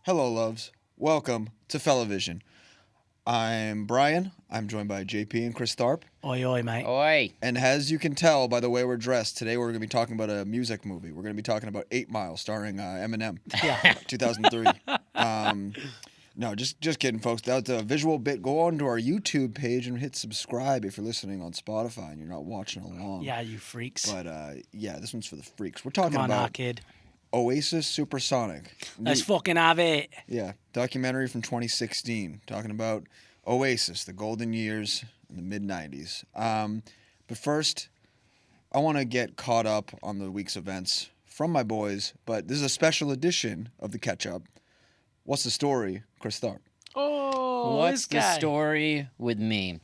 Hello, loves. Welcome to Fellavision. I'm Bryan. I'm joined by JP and Chris Tharp. Oi, oi, mate. Oi. And as you can tell by the way we're dressed, today we're going to be talking about a music movie. We're going to be talking about 8 Mile starring Eminem. Yeah. 2003. No, just kidding, folks. That's a visual bit. Go on to our YouTube page and hit subscribe if you're listening on Spotify and you're not watching along. Yeah, you freaks. But, yeah, this one's for the freaks. We're talking Come on, about kid. Oasis Supersonic. Let's fucking have it. Yeah, documentary from 2016 talking about Oasis, the golden years in the mid-90s. But first, I want to get caught up on the week's events from my boys, but this is a special edition of the catch-up. What's the story, Chris Tharp? Oh, What's the this guy. story with me?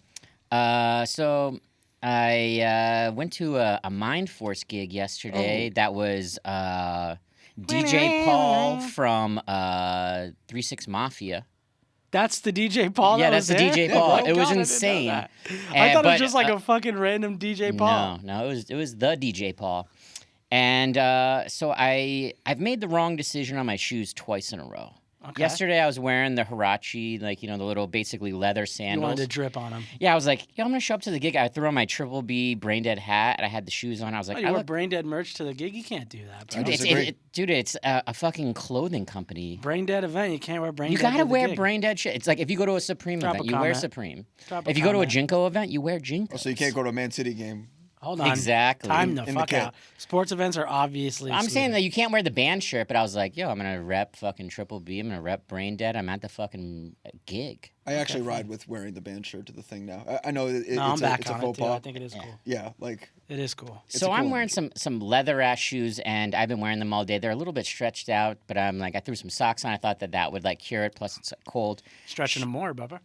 So I went to a Mindforce gig yesterday. That was DJ Paul from 3-6 Mafia. That's the DJ Paul. Yeah, that that's was the there? DJ Paul. Oh, It was God, I didn't know insane. that. I thought it but, was just like a fucking random DJ Paul. No, it was the DJ Paul. And so I've made the wrong decision on my shoes twice in a row. Okay. Yesterday I was wearing the Huarache, the little basically leather You sandals. wanted to drip on him. Yeah, I was like, I'm gonna show up to the gig. I threw on my Triple B Braindead hat, and I had the shoes on. I was like, Oh, you I wore look, Braindead merch to the gig? You can't do that, bro. dude, it's a fucking clothing company. Braindead event, you can't wear Braindead. You gotta to the wear gig. Braindead shit. It's like if you go to a Supreme Drop a event, you wear comment. Supreme. Drop a If you go to a comment. Jinko event, you wear Jinko. Oh, so you can't go to a Man City game. Hold on. Exactly. Time In- the in the fuck kit. out. Sports events are obviously I'm saying excluded. that you can't wear the band shirt, but I was like, yo, I'm gonna rep fucking Triple B. I'm gonna rep Braindead. I'm at the fucking gig. I actually ride with wearing the band shirt to the thing now. I know No, I'm it's back a on it, faux too. pas. I think it is cool. Yeah, like It is cool. It's So a I'm cool wearing some leather ass shoes, and I've been wearing them all day. They're a little bit stretched out, but I'm like, I threw some socks on. I thought that would like cure it. Plus, it's cold. Stretching them more, Bubba.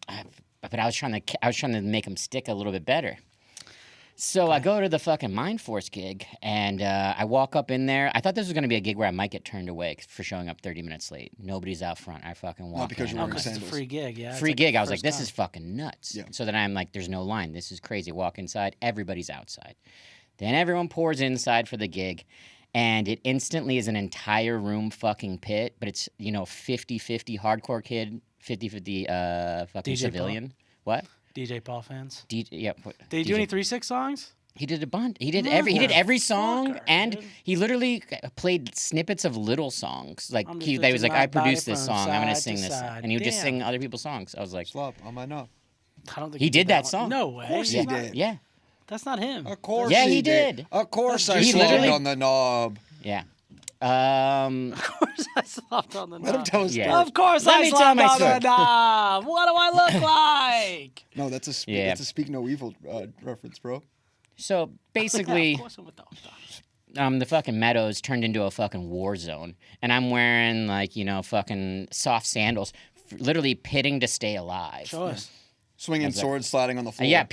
But I was trying to make them stick a little bit better. So I go to the fucking Mindforce gig, and I walk up in there. I thought this was going to be a gig where I might get turned away for showing up 30 minutes late. Nobody's out front. I fucking walk because in. you're Oh, wearing because it's a sandals. free gig, yeah. It's Free like gig. the I was like, first this time. is fucking nuts. Yeah. So then I'm like, there's no line. This is crazy. Walk inside. Everybody's outside. Then everyone pours inside for the gig, and it instantly is an entire room fucking pit, but it's, 50-50 hardcore kid, 50-50 fucking DJ Paul. civilian. What? DJ Paul fans. Yeah. Did he do any 3-6 songs? He did a bunch. He did every song, Motherfucker, and dude. he literally played snippets of little songs. Like I'm just he was like, looking I my body produced this from song. I'm gonna side sing to this, side. and he would just Damn. sing other people's songs. I was like, slop on my knob. I don't think He did that one. song. No way. Of course yeah, he did. yeah, That's not him. Of course Yeah, he he did. Of course I He slobbed literally- on the knob. yeah. Of course I slopped on the knob. Let him tell his Yeah. story. Of course Let I me tell slopped my on story. the knob. What do I look like? No, that's a Yeah. that's a Speak No Evil reference, bro. So basically, Of course I'm with the the fucking meadows turned into a fucking war zone, and I'm wearing fucking soft sandals, literally pitting to stay alive. choice. Swinging swords, sliding on the floor. Yeah,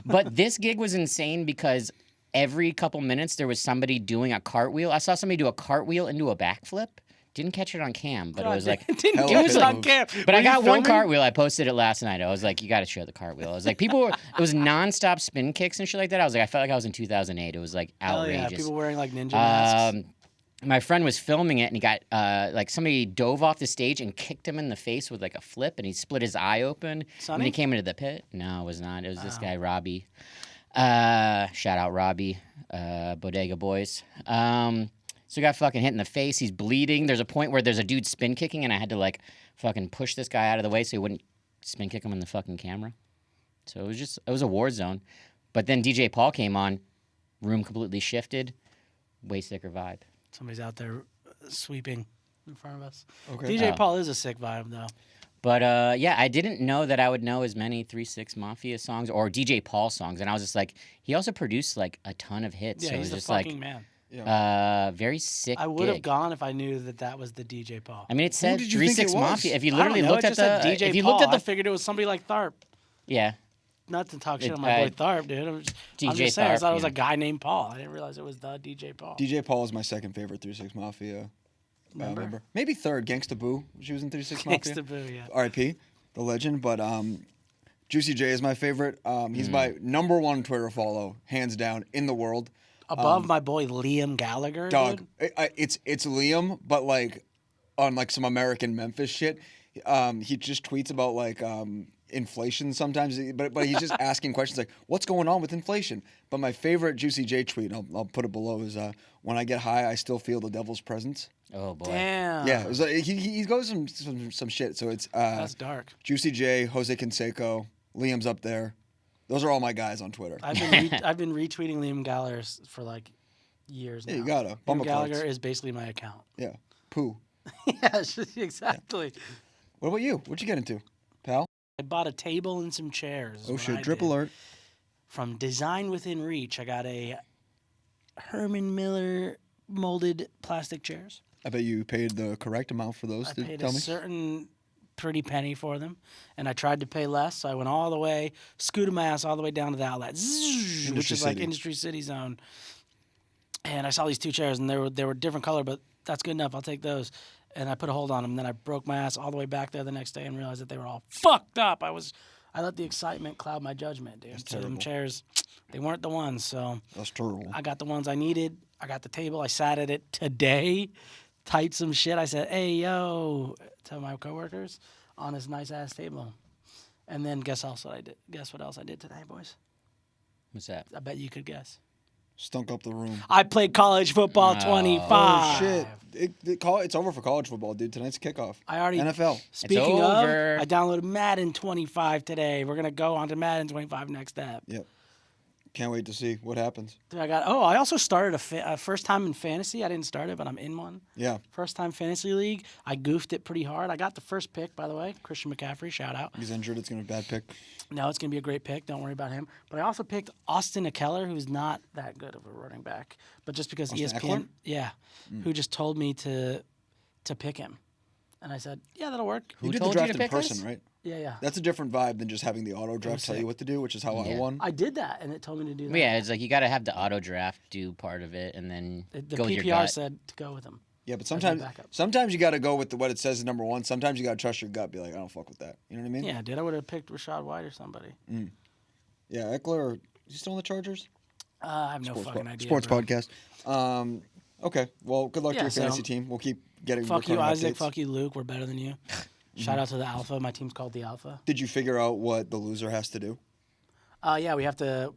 but this gig was insane because every couple minutes there was somebody doing a cartwheel. I saw somebody do a cartwheel into a backflip. Didn't catch it on cam, but it was like. Didn't Hell get of it a on move. cam. But Were I got you one filming? cartwheel. I posted it last night. I was like, you got to show the cartwheel. I was like, it was nonstop spin kicks and shit like that. I was like, I felt like I was in 2008. It was like Hell yeah, outrageous. people wearing like ninja masks. My friend was filming it, and he got like somebody dove off the stage and kicked him in the face with like a flip, and he split his eye open. Sonny? When he came into the pit, no, it was not. It was this guy Robbie. Shout out Robbie, Bodega Boys. So he got fucking hit in the face. He's bleeding. There's a point where there's a dude spin kicking, and I had to like fucking push this guy out of the way so he wouldn't spin kick him in the fucking camera. So it was a war zone. But then DJ Paul came on, room completely shifted, way sicker vibe. Somebody's out there sweeping in front of us. Okay. DJ Oh. Paul is a sick vibe though. But yeah, I didn't know that I would know as many 3-6 Mafia songs or DJ Paul songs, and I was just like, he also produced like a ton of hits. Yeah, so it he's was the just fucking like man. very sick. I would have gig. gone if I knew that was the DJ Paul. I mean, it said did you think 3-6 it was? Mafia. If you I literally don't know, looked it at just said the, DJ if you Paul. looked at I the, figured it was somebody like Tharp. yeah, Not to talk shit It- on my boy Tharp, dude. I'm DJ just saying, I Tharp, thought it was yeah. a guy named Paul. I didn't realize it was the DJ Paul. DJ Paul is my second favorite 3-6 Mafia member. Maybe third, Gangsta Boo. She was in 3-6 Mafia. Gangsta Boo, yeah. R.I.P. The legend. But Juicy J is my favorite. He's my number one Twitter follow, hands down, in the world. Above my boy Liam Gallagher, Dog, dude. it's Liam, but like on like some American Memphis shit. He just tweets about like inflation sometimes, but he's just asking questions like, "What's going on with inflation?" But my favorite Juicy J tweet, and I'll put it below, is "When I get high, I still feel the devil's presence." Oh boy. Damn. Yeah, it was like, he goes some shit. So it's That's dark. Juicy J, Jose Canseco, Liam's up there. Those are all my guys on Twitter. I've been retweeting Liam Gallagher for like years now. Yeah, you gotta. Liam Bummer Gallagher parts. is basically my account. Yeah, poo. Yeah, exactly. What about you? What'd you get into, pal? I bought a table and some chairs. is Oh what shit! I Drip did. alert. From Design Within Reach, I got a Herman Miller molded plastic chairs. I bet you paid the correct amount for those. I paid Tell a me. certain pretty penny for them, and I tried to pay less, so I went all the way, scooted my ass all the way down to the outlet, which is like City. Industry City Zone. And I saw these two chairs, and they were different color, but that's good enough. I'll take those. And I put a hold on them. Then I broke my ass all the way back there the next day and realized that they were all fucked up. I let the excitement cloud my judgment, dude. So them terrible. chairs, they weren't the ones. So That's terrible. I got the ones I needed. I got the table. I sat at it today, typed some shit. I said, "Hey, yo," to my coworkers on this nice ass table. And then guess what else I did today, boys? What's that? I bet you could guess. Stunk up the room. I played college football Oh. 25. Oh shit! It's over for college football, dude. Tonight's kickoff. I already NFL. Speaking over. of, I downloaded Madden 25 today. We're gonna go on to Madden 25 next step. Yep. Can't wait to see what happens. Dude, I also started a first time in fantasy. I didn't start it, but I'm in one. Yeah. First time fantasy league. I goofed it pretty hard. I got the first pick, by the way. Christian McCaffrey, shout out. He's injured. It's gonna be a bad pick. No, it's gonna be a great pick. Don't worry about him. But I also picked Austin Eckler, who's not that good of a running back, but just because Austin ESPN, Eckler? yeah, who just told me to pick him, and I said, yeah, that'll work. Who You did told the you draft to in pick us? person, right? Yeah. That's a different vibe than just having the auto draft tell sick. you what to do, which is how I Yeah. won. I did that, and it told me to do that. Well, yeah, it's like you got to have the auto draft do part of it, and then The go with your PPR gut. said to go with him. Yeah, but my sometimes backup. you got to go with what it says is number one. Sometimes you got to trust your gut. Be like, I don't fuck with that. You know what I mean? Yeah, dude, I would have picked Rashad White or somebody. Yeah, Eckler. Is he still on the Chargers? I have no fucking idea. Sports bro. podcast. Okay. Well, good luck to Yeah, your fantasy so- team. We'll keep getting. Fuck you, recurring Isaac. updates. Fuck you, Luke. We're better than you. Shout out to the Alpha. My team's called the Alpha. Did you figure out what the loser has to do? Yeah, we have to.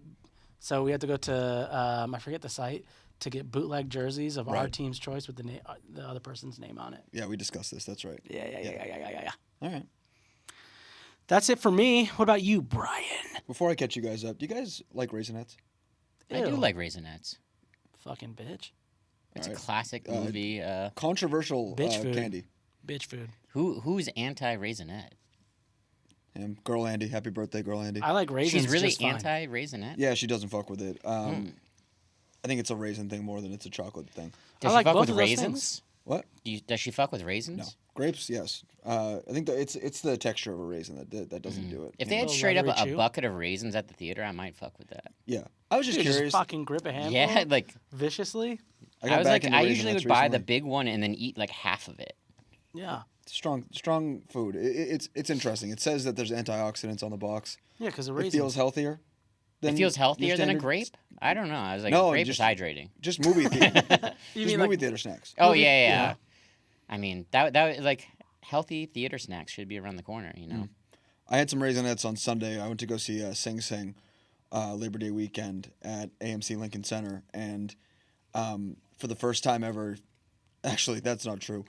So we have to go to I forget the site to get bootleg jerseys of our Right. team's choice with the other person's name on it. Yeah, we discussed this. That's right. Yeah. All right. That's it for me. What about you, Brian? Before I catch you guys up, do you guys like Raisinets? I do Ew. like Raisinets. Fucking bitch. It's Alright. a classic movie. Controversial Bitch food. candy. Bitch food. Who's anti Raisinette? Him, girl Andy. Happy birthday, girl Andy. I like raisins. She's really just fine. anti Raisinette. Yeah, she doesn't fuck with it. I think it's a raisin thing more than it's a chocolate thing. Does I she like fuck both with of those raisins? things. What? Does she fuck with raisins? No. Grapes, yes. I think it's the texture of a raisin that doesn't do it. If you they know? had Little straight up leathery a chew. bucket of raisins at the theater, I might fuck with that. Yeah. I was just Dude, curious. just fucking grip a handful. Yeah, like viciously. got I was back like, into I usually Raisinets would buy the recently. big one and then eat like half of it. Yeah. Strong food. It's interesting. It says that there's antioxidants on the box. Yeah, because the It raisins. feels healthier. It feels healthier than a standard- grape. I don't know. I was like, No, grape just- is hydrating. Just movie theater. You just mean movie like theater snacks. Oh Movie- yeah. yeah. I mean that like healthy theater snacks should be around the corner. You know. I had some Raisinets on Sunday. I went to go see Sing Sing Labor Day weekend at AMC Lincoln Center, and for the first time ever, actually that's not true.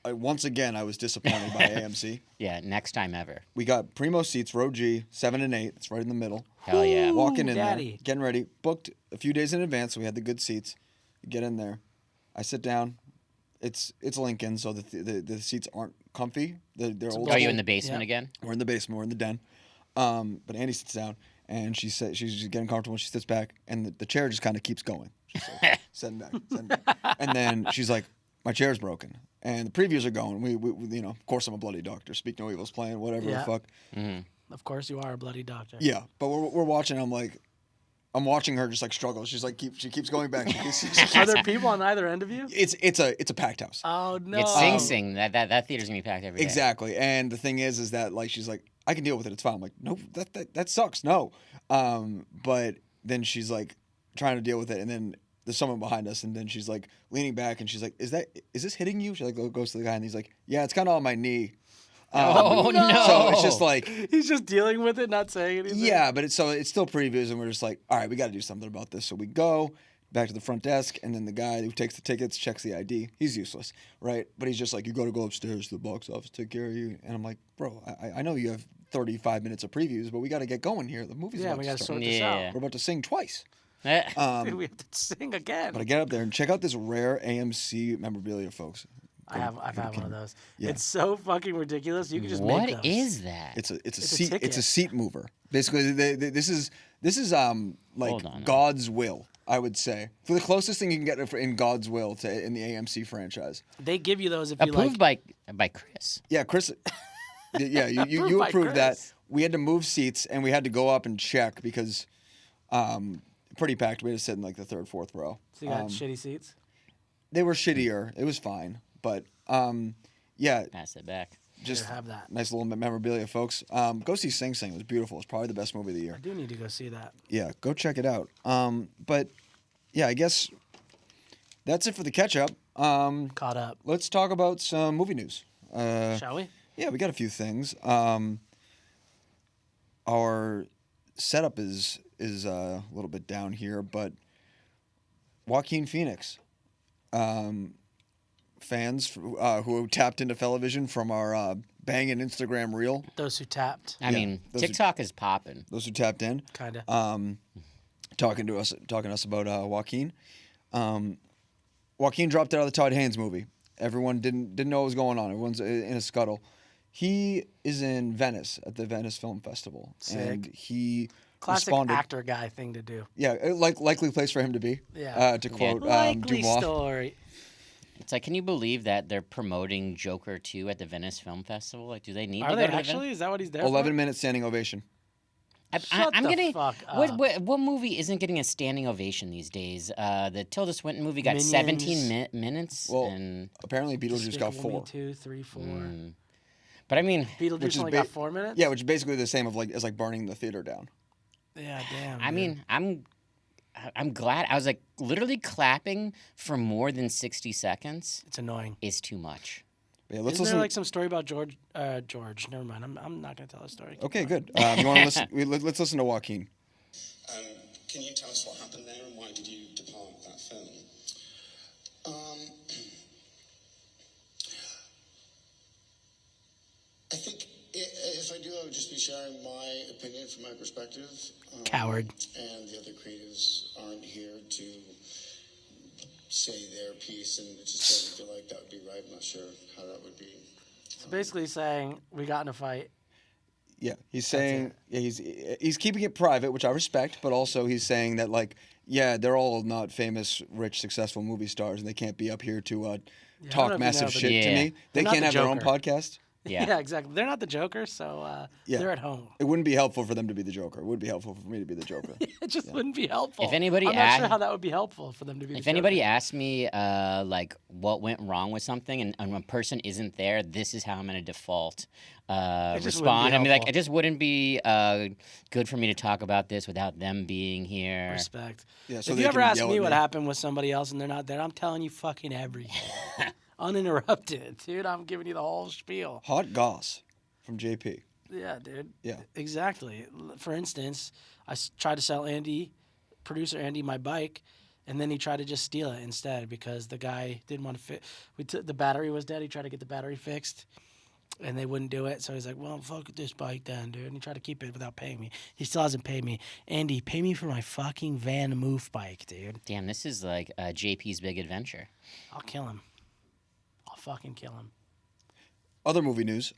Once again, I was disappointed by AMC. Yeah. Next time ever. We got primo seats, row G, 7 and 8. It's right in the middle. Hell yeah. Ooh, Walking in daddy. there, getting ready, booked a few days in advance, so we had the good seats. Get in there, I sit down. It's Lincoln, so the seats aren't comfy. They're old. Are you school. in the basement Yeah. again? We're in the basement. We're in the den. But Andy sits down, and she said she's just getting comfortable. She sits back, and the chair just kind of keeps going. She's like, setting back. And then she's like, "My chair's broken." And the previews are going. We you know, of course, I'm a bloody doctor. Speak no evil's playing, whatever Yeah. the fuck. Of course, you are a bloody doctor. Yeah, but we're watching. I'm watching her just like struggle. She's like she keeps going back. Are there people on either end of you? It's a packed house. Oh no. It's Sing Sing. That theater's gonna be packed every day. Exactly. And the thing is that like she's like, I can deal with it. It's fine. I'm like, no, that sucks. No. But then she's like trying to deal with it, and then there's someone behind us, and then she's like leaning back, and she's like, is this hitting you? She like goes to the guy, and he's like, yeah, it's kind of on my knee. Oh no! So it's just like He's just dealing with it, not saying anything. yeah, but it's still previews, and we're just like, all right, we got to do something about this. So we go back to the front desk, and then the guy who takes the tickets checks the ID. He's useless, right? But he's just like, you got to go upstairs to the box office, take care of you. And I'm like, bro, I know you have 35 minutes of previews, but we got to get going here. The movie's about we to got to start. sort this out. We're about to sing twice. Dude, we have to sing again. But I get up there and check out this rare AMC memorabilia, folks. I've had one of those. Yeah. It's so fucking ridiculous. You can just make What those. is that? It's a It's a seat. ticket. It's a seat mover. Basically, this is like Hold on. God's will. I would say for the closest thing you can get in God's will in the AMC franchise. They give you those if you Approved like. by Chris. Yeah, Chris. Yeah, you Approved by approved that. Chris. We had to move seats and we had to go up and check because pretty packed. We had to sit in like the third, fourth row. So you got shitty seats. They were shittier. It was fine, but yeah, Pass it back. just Here, have that. nice little memorabilia, folks. Go see Sing Sing. It was beautiful. It's probably the best movie of the year. I do need to go see that. Yeah, go check it out. But yeah, I guess that's it for the catch up. Caught up. Let's talk about some movie news. Shall we? Yeah, we got a few things. Our setup is a little bit down here, but Joaquin Phoenix, fans who tapped into Fellavision from our banging Instagram reel, Those who tapped. I mean, those are- TikTok is popping. those who tapped in, Kind of. talking to us about Joaquin. Joaquin dropped out of the Todd Haynes movie. Everyone didn't know what was going on. Everyone's in a scuttle. He is in Venice at the Venice Film Festival, Sick. and he Classic responded. actor guy thing to do. Yeah, likely place for him to be. Yeah. To quote Likely Dumois. story. It's like, can you believe that they're promoting Joker 2 at the Venice Film Festival? Like, do they need Are to they go to the actually? Is that what he's there 11-minute standing ovation. Shut I'm the getting fuck what movie isn't getting a standing ovation these days? The Tilda Swinton movie got Minions. 17 minutes, Well, and apparently Beetlejuice got Despicable 4. Me 2, 3, 4. but I mean, Beetlejuice Which is only got 4 minutes? Yeah, which is basically the same as like burning the theater down. Yeah, damn. I dude. mean, I'm glad. I was like literally clapping for more than 60 seconds It's annoying. is too much. But yeah, let's Isn't listen. there like some story about George? Never mind. I'm not gonna tell a story. Okay, good. You want to listen? Let's listen to Joaquin. Can you tell us what happened there and why did you depart that film? I think if I do, I would just be sharing my opinion from my perspective. Coward. And the other creatives aren't here to say their piece, and it just doesn't feel like that would be right. I'm not sure how that would be. So basically saying we got in a fight. Yeah, he's saying he's keeping it private, which I respect, but also he's saying that like they're all not famous, rich, successful movie stars, and they can't be up here to know talk if you massive know, but shit to Yeah. me. They They're not can't the have their own Joker. podcast. Yeah. Exactly. They're not the Joker, so Yeah. they're at home. It wouldn't be helpful for them to be the Joker. It would be helpful for me to be the Joker. It just wouldn't be helpful. If anybody I'm not sure asked- how that would be helpful for them to be. If the anybody Joker. asks me like what went wrong with something and a person isn't there, this is how I'm gonna default just wouldn't be respond. I mean, like helpful. it just wouldn't be good for me to talk about this without them being here. Respect. Yeah, so if they you ever can ask yell me at what me. happened with somebody else and they're not there, I'm telling you fucking everything, uninterrupted, dude. I'm giving you the whole spiel. Hot goss from JP. Yeah, dude. Yeah. Exactly. For instance, I tried to sell producer Andy, my bike, and then he tried to just steal it instead because the guy didn't want to fit. The battery was dead. He tried to get the battery fixed, and they wouldn't do it. So he's like, "Well, fuck this bike then, dude." And he tried to keep it without paying me. He still hasn't paid me. Andy, pay me for my fucking Van Moof bike, dude. Damn, this is like JP's big adventure. I'll kill him. I'll fucking kill him. Other movie news.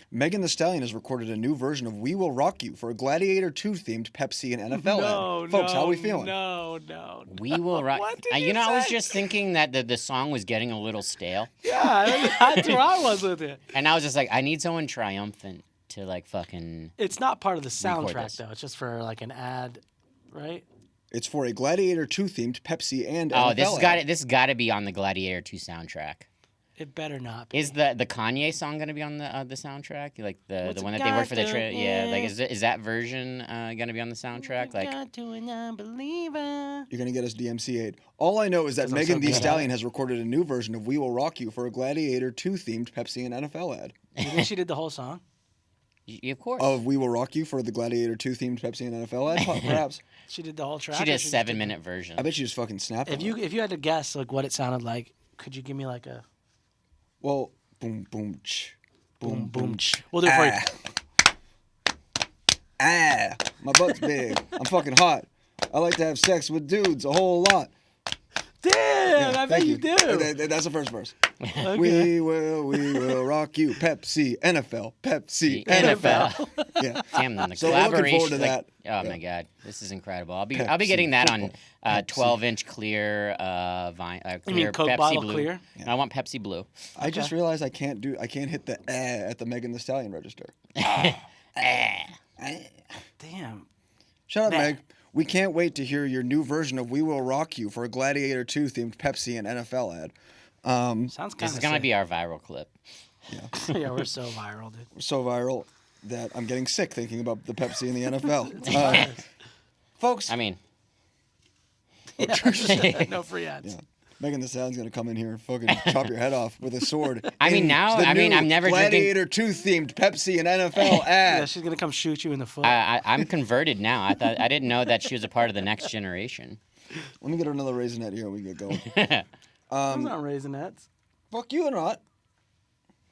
Megan Thee Stallion has recorded a new version of "We Will Rock You" for a Gladiator 2 themed Pepsi and NFL ad. Folks, how are we feeling? No. We will rock. What did You you know, I was say? just thinking that the song was getting a little stale, Yeah, that's where I was with it. and I was just like, I need someone triumphant to like fucking. It's not part of the Record soundtrack this. though. It's just for like an ad, right? It's for a Gladiator 2 themed Pepsi and Oh, NFL ad. this got to be on the Gladiator 2 soundtrack. It better not be. Is the Kanye song gonna be on the soundtrack? Like the What's one it that they worked got for the to- yeah. Like yeah. is that version gonna be on the soundtrack? Like Got to an unbeliever. You're gonna get us DMCA'd. All I know is that 'Cause I'm Megan so Thee good at Stallion it. has recorded a new version of "We Will Rock You" for a Gladiator 2 themed Pepsi and NFL ad. You think she did the whole song? of course. Of "We Will Rock You" for the Gladiator 2 themed Pepsi and NFL ad, perhaps. She did the whole track. she or did a just did 7-minute version. I bet you just fucking snapped. If on you it. if you had to guess like what it sounded like, could you give me like a Well, boom, boom, boom, boom. We'll do it for you. My butt's big. I'm fucking hot. I like to have sex with dudes a whole lot. Damn, I bet Thank you do. That's the first verse. Okay. We will rock you. Pepsi, NFL, Pepsi, NFL. Yeah. Damn, the So we're looking collaboration. forward to like- that. Oh my god, this is incredible. I'll be Pepsi getting that football. on 12-inch clear clear You mean Coke Pepsi bottle Blue. clear? And I want Pepsi Blue. I just realized I can't hit the at the Megan Thee Stallion register. Damn. Shut up, Meh. Meg. We can't wait to hear your new version of "We Will Rock You" for a Gladiator 2 themed Pepsi and NFL ad. Sounds kind This of is gonna be our viral clip. Yeah, we're so viral, dude. So viral that I'm getting sick thinking about the Pepsi and the NFL. Folks, I mean, No free ads. yeah. Megan Thee Stallion's gonna come in here and fucking chop your head off with a sword. I mean, in now- the I mean, new I'm never drinking- Gladiator 2 themed Pepsi and NFL Yeah, ad. she's gonna come shoot you in the foot. I'm converted now. I didn't know that she was a part of the next generation. Let me get another raisinette here and we get going. Those aren't raisinets. Fuck you or not.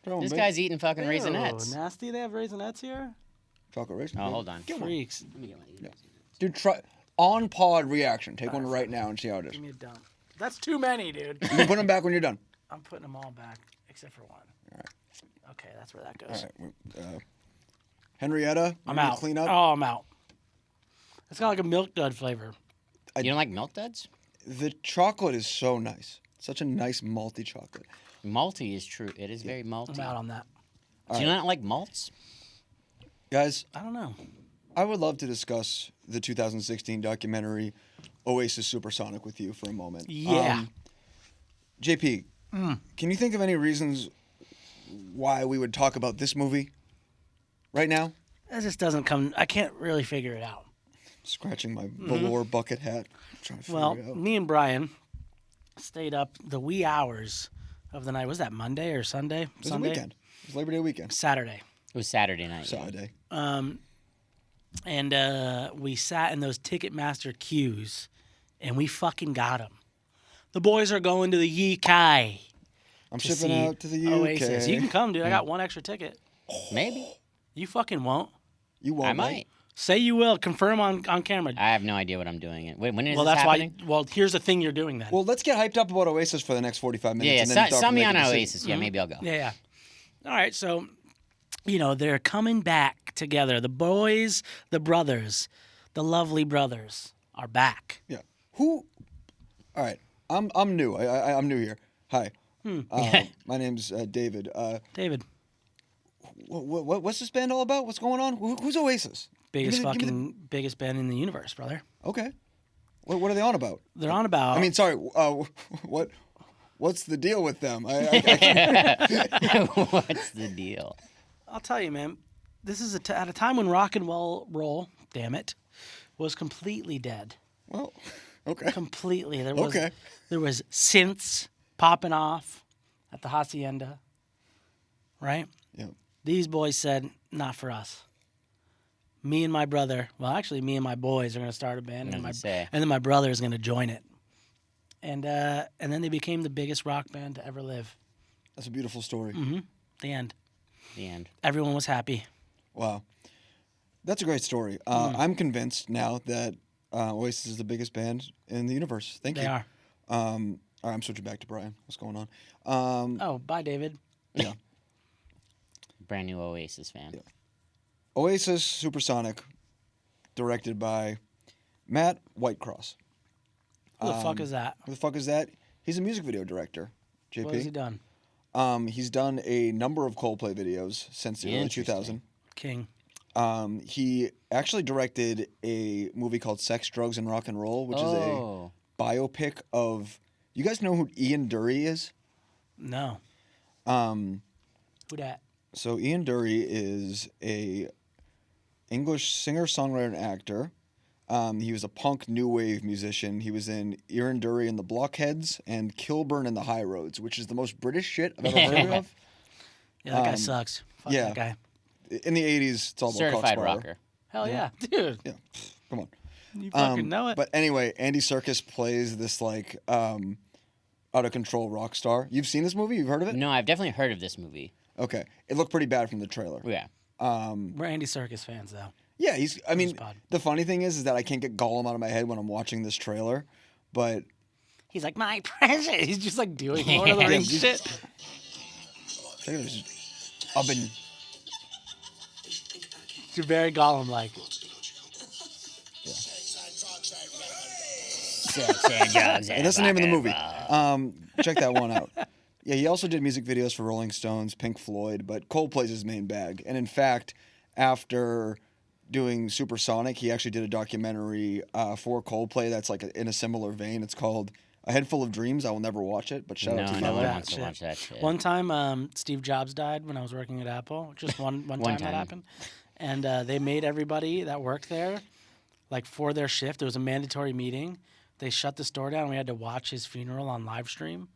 Throw 'em, This babe. guy's eating fucking Ew, raisinets. nasty. They have raisinets here. Chocolate raisin. Oh, babe. hold on. Freaks. Dude, try on pod reaction. Take one right now and see how it is. Give me a dump. That's too many, dude. You can put them back when you're done. I'm putting them all back except for one. Okay, that's where that goes. All right. Henrietta, I'm you need to out. clean up. Oh, I'm out. It's got like a milk dud flavor. You don't like Milk Duds? The chocolate is so nice. Such a nice malty chocolate. Malty is true. It is very I'm malty. out on that. Do you not like malts? Guys, I don't know. I would love to discuss the 2016 documentary Oasis Supersonic with you for a moment. Yeah. JP, can you think of any reasons why we would talk about this movie right now? That just doesn't come. I can't really figure it out. Scratching my velour bucket hat. Trying to figure Well, it out. me and Bryan stayed up the wee hours of the night. Was that Monday or Sunday? It was Sunday? a weekend. It was Labor Day weekend. Saturday. It was Saturday night. Saturday. And we sat in those Ticketmaster queues, and we fucking got them. The boys are going to the Yi Kai I'm to shipping see out to the UK. Oasis. You can come, dude. I got one extra ticket. Maybe. You fucking won't. You won't. I right? might. Say you will. Confirm on camera. I have no idea what I'm doing. Wait, when is Well, this that's happening? why. Well, here's the thing you're doing then. Well, let's get hyped up about Oasis for the next 45 minutes. Yeah, and then yeah. talk Sell and me make on a decision. Oasis. Yeah, maybe I'll go. Yeah. All right. So, they're coming back together. The boys, the brothers, the lovely brothers are back. Yeah. Who? All right. I'm new. I'm new here. Hi. My name's David. David, What's this band all about? What's going on? Who's Oasis? biggest Give me the- fucking biggest band in the universe, brother. Okay. What are they on about? They're on about. I mean, sorry. What's the deal with them? What's the deal? I'll tell you, man. This is at a time when rock and roll, damn it, was completely dead. Well, okay. Completely. There was synths popping off at the hacienda. Right? Yeah. These boys said, not for us. Me and my brother, well, actually, me and my boys are going to start a band, and then my brother is going to join it. And then they became the biggest rock band to ever live. That's a beautiful story. The end. The end. Everyone was happy. Wow. That's a great story. I'm convinced now that Oasis is the biggest band in the universe. Thank you. They are. All right, I'm switching back to Bryan. What's going on? Oh, bye, David. Yeah. Brand new Oasis fan. Yeah. Oasis Supersonic, directed by Matt Whitecross. Who the fuck is that? Who the fuck is that? He's a music video director. JP. What has he done? He's done a number of Coldplay videos since the early Interesting. 'King. 2000. He actually directed a movie called Sex, Drugs, and Rock and Roll, which is a biopic of. You guys know who Ian Dury is? No. Who dat? So Ian Dury is a English singer, songwriter, and actor. He was a punk new wave musician. He was in Ian Dury and the Blockheads and Kilburn and the High Roads, which is the most British shit I've ever heard of. Yeah, that guy sucks. Fuck yeah. that guy. In the 80s, it's all about Certified Coxswaller. rocker. Hell yeah, dude. Yeah, come on. You fucking know it. But anyway, Andy Serkis plays this like out of control rock star. You've seen this movie? You've heard of it? No, I've definitely heard of this movie. Okay, it looked pretty bad from the trailer. Yeah. We're Andy Serkis fans, though. Yeah, I mean, pod. the funny thing is that I can't get Gollum out of my head when I'm watching this trailer, but He's like, my precious. He's just like doing Lord of the Rings shit. check it out, I've been. You're very Gollum-like. And that's the name of the movie. Check that one out. Yeah, he also did music videos for Rolling Stones, Pink Floyd, but Coldplay's his main bag. And in fact, after doing Supersonic, he actually did a documentary for Coldplay that's like in a similar vein. It's called A Head Full of Dreams. I will never watch it, but shout out to you. No one that wants to shit. watch that shit. One time, Steve Jobs died when I was working at Apple. Just one time that happened. And they made everybody that worked there, like for their shift, it was a mandatory meeting. They shut the store down. We had to watch his funeral on live stream,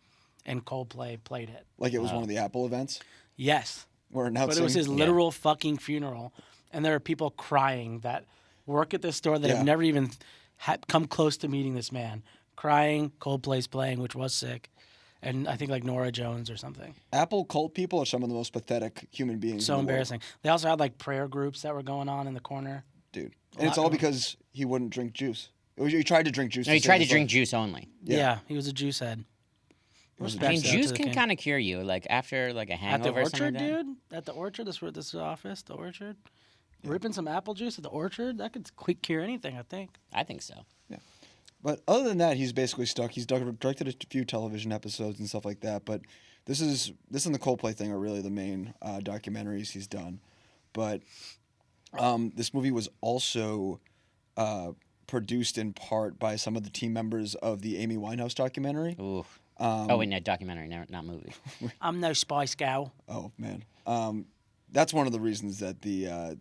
and Coldplay played it. Like it was one of the Apple events Yes. where announcing. But it was his literal fucking funeral. And there are people crying that work at this store that Yeah. have never even come close to meeting this man. Crying, Coldplay's playing, which was sick. And I think like Nora Jones or something. Apple cult people are some of the most pathetic human beings. So in the world. embarrassing. They also had like prayer groups that were going on in the corner. Dude. And it's all because he wouldn't drink juice. He tried to drink juice. No, he to tried save to his drink life. juice only. Yeah, he was a juice head. I Respects mean, out to juice the can king. kind of cure you, like after like a At the hangover or something orchard, like that. dude. At the orchard, this office, the orchard. Ripping some apple juice at the orchard, that could quick cure anything, I think. I think so. But other than that, he's basically stuck. He's directed a few television episodes and stuff like that. But this and the Coldplay thing are really the main documentaries he's done. But this movie was also produced in part by some of the team members of the Amy Winehouse documentary. Ooh. Oh wait, no, documentary, not movie. I'm no Spice Girl. Oh man, that's one of the reasons that the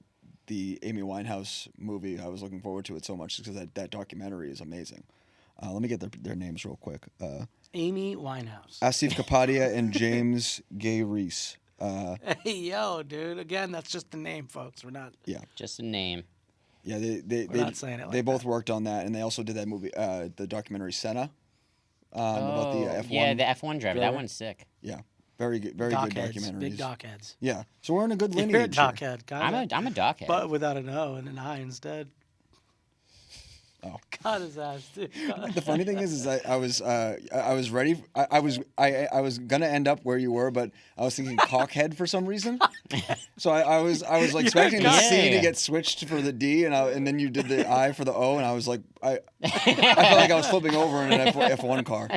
Amy Winehouse movie, I was looking forward to it so much because that documentary is amazing. Let me get their names real quick. Amy Winehouse. Asif Kapadia and James Gay Reese. Hey, yo, dude. Again, that's just the name, folks. We're not. Yeah, Just a name. yeah. They not saying it like they both worked on that, and they also did that movie, the documentary Senna, about the F1. Yeah, the F1 driver. That driver. one's sick. Yeah, very good Dockheads. documentaries. Big dockheads. Yeah, so we're in a good lineage. You're a here. dockhead, kind I'm a dockhead. But without an O and an I instead. Oh. God, his ass, dude. The funny thing is I was ready. I was gonna end up where you were, but I was thinking cockhead for some reason. So I was like expecting the C Yeah. to get switched for the D, and then you did the I for the O, and I was like I felt like I was flipping over in an F1 car.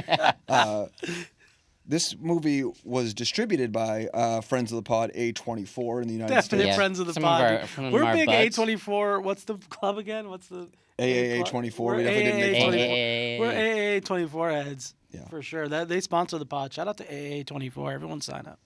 This movie was distributed by friends of the pod A24 in the United Definite States. Yeah. friends of the Some of pod. our- dude. some of We're our big buds. A24. What's the club again? What's the AAA24. We're We definitely didn't make fun of it. AAA. We're AA24 heads. Yeah. For sure. They sponsor the pod. Shout out to AA24. Everyone sign up.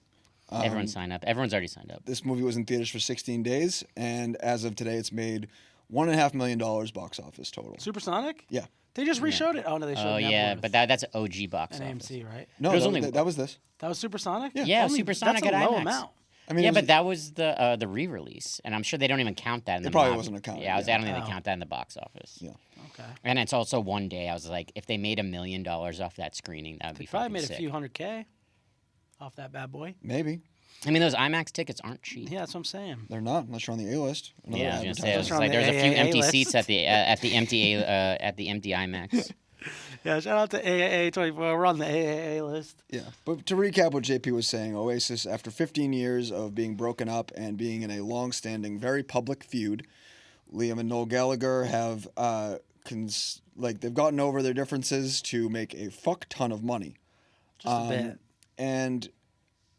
Everyone sign up. Everyone's already signed up. This movie was in theaters for 16 days, and as of today, it's made $1.5 million box office total. Supersonic? Yeah. They just reshowed it. Oh no, they showed Oh Nebula yeah, with but that's OG box an office. AMC, right? No, It was that, only- that was this. That was Supersonic? Yeah, Only- Supersonic that's a at low IMAX. amount. I mean, Yeah, it was- but that was the re-release, and I'm sure they don't even count that in the probably mob. wasn't accounted, Yeah, I yeah. don't think Oh. they count that in the box office. Yeah. Okay. And it's also one day. I was like, if they made $1 million off that screening, that would be Probably fucking made sick. a few $100K off that bad boy. Maybe. I mean, those IMAX tickets aren't cheap. Yeah, that's what I'm saying. They're not unless you're on the A list. Another Yeah, I was gonna say, advertiser. it's on like the there's a few AAA empty list. seats at the empty IMAX. Yeah, shout out to AAA24. We're on the AAA list. Yeah. But to recap what JP was saying, Oasis, after 15 years of being broken up and being in a long-standing, very public feud, Liam and Noel Gallagher have they've gotten over their differences to make a fuck ton of money. Just a bit. And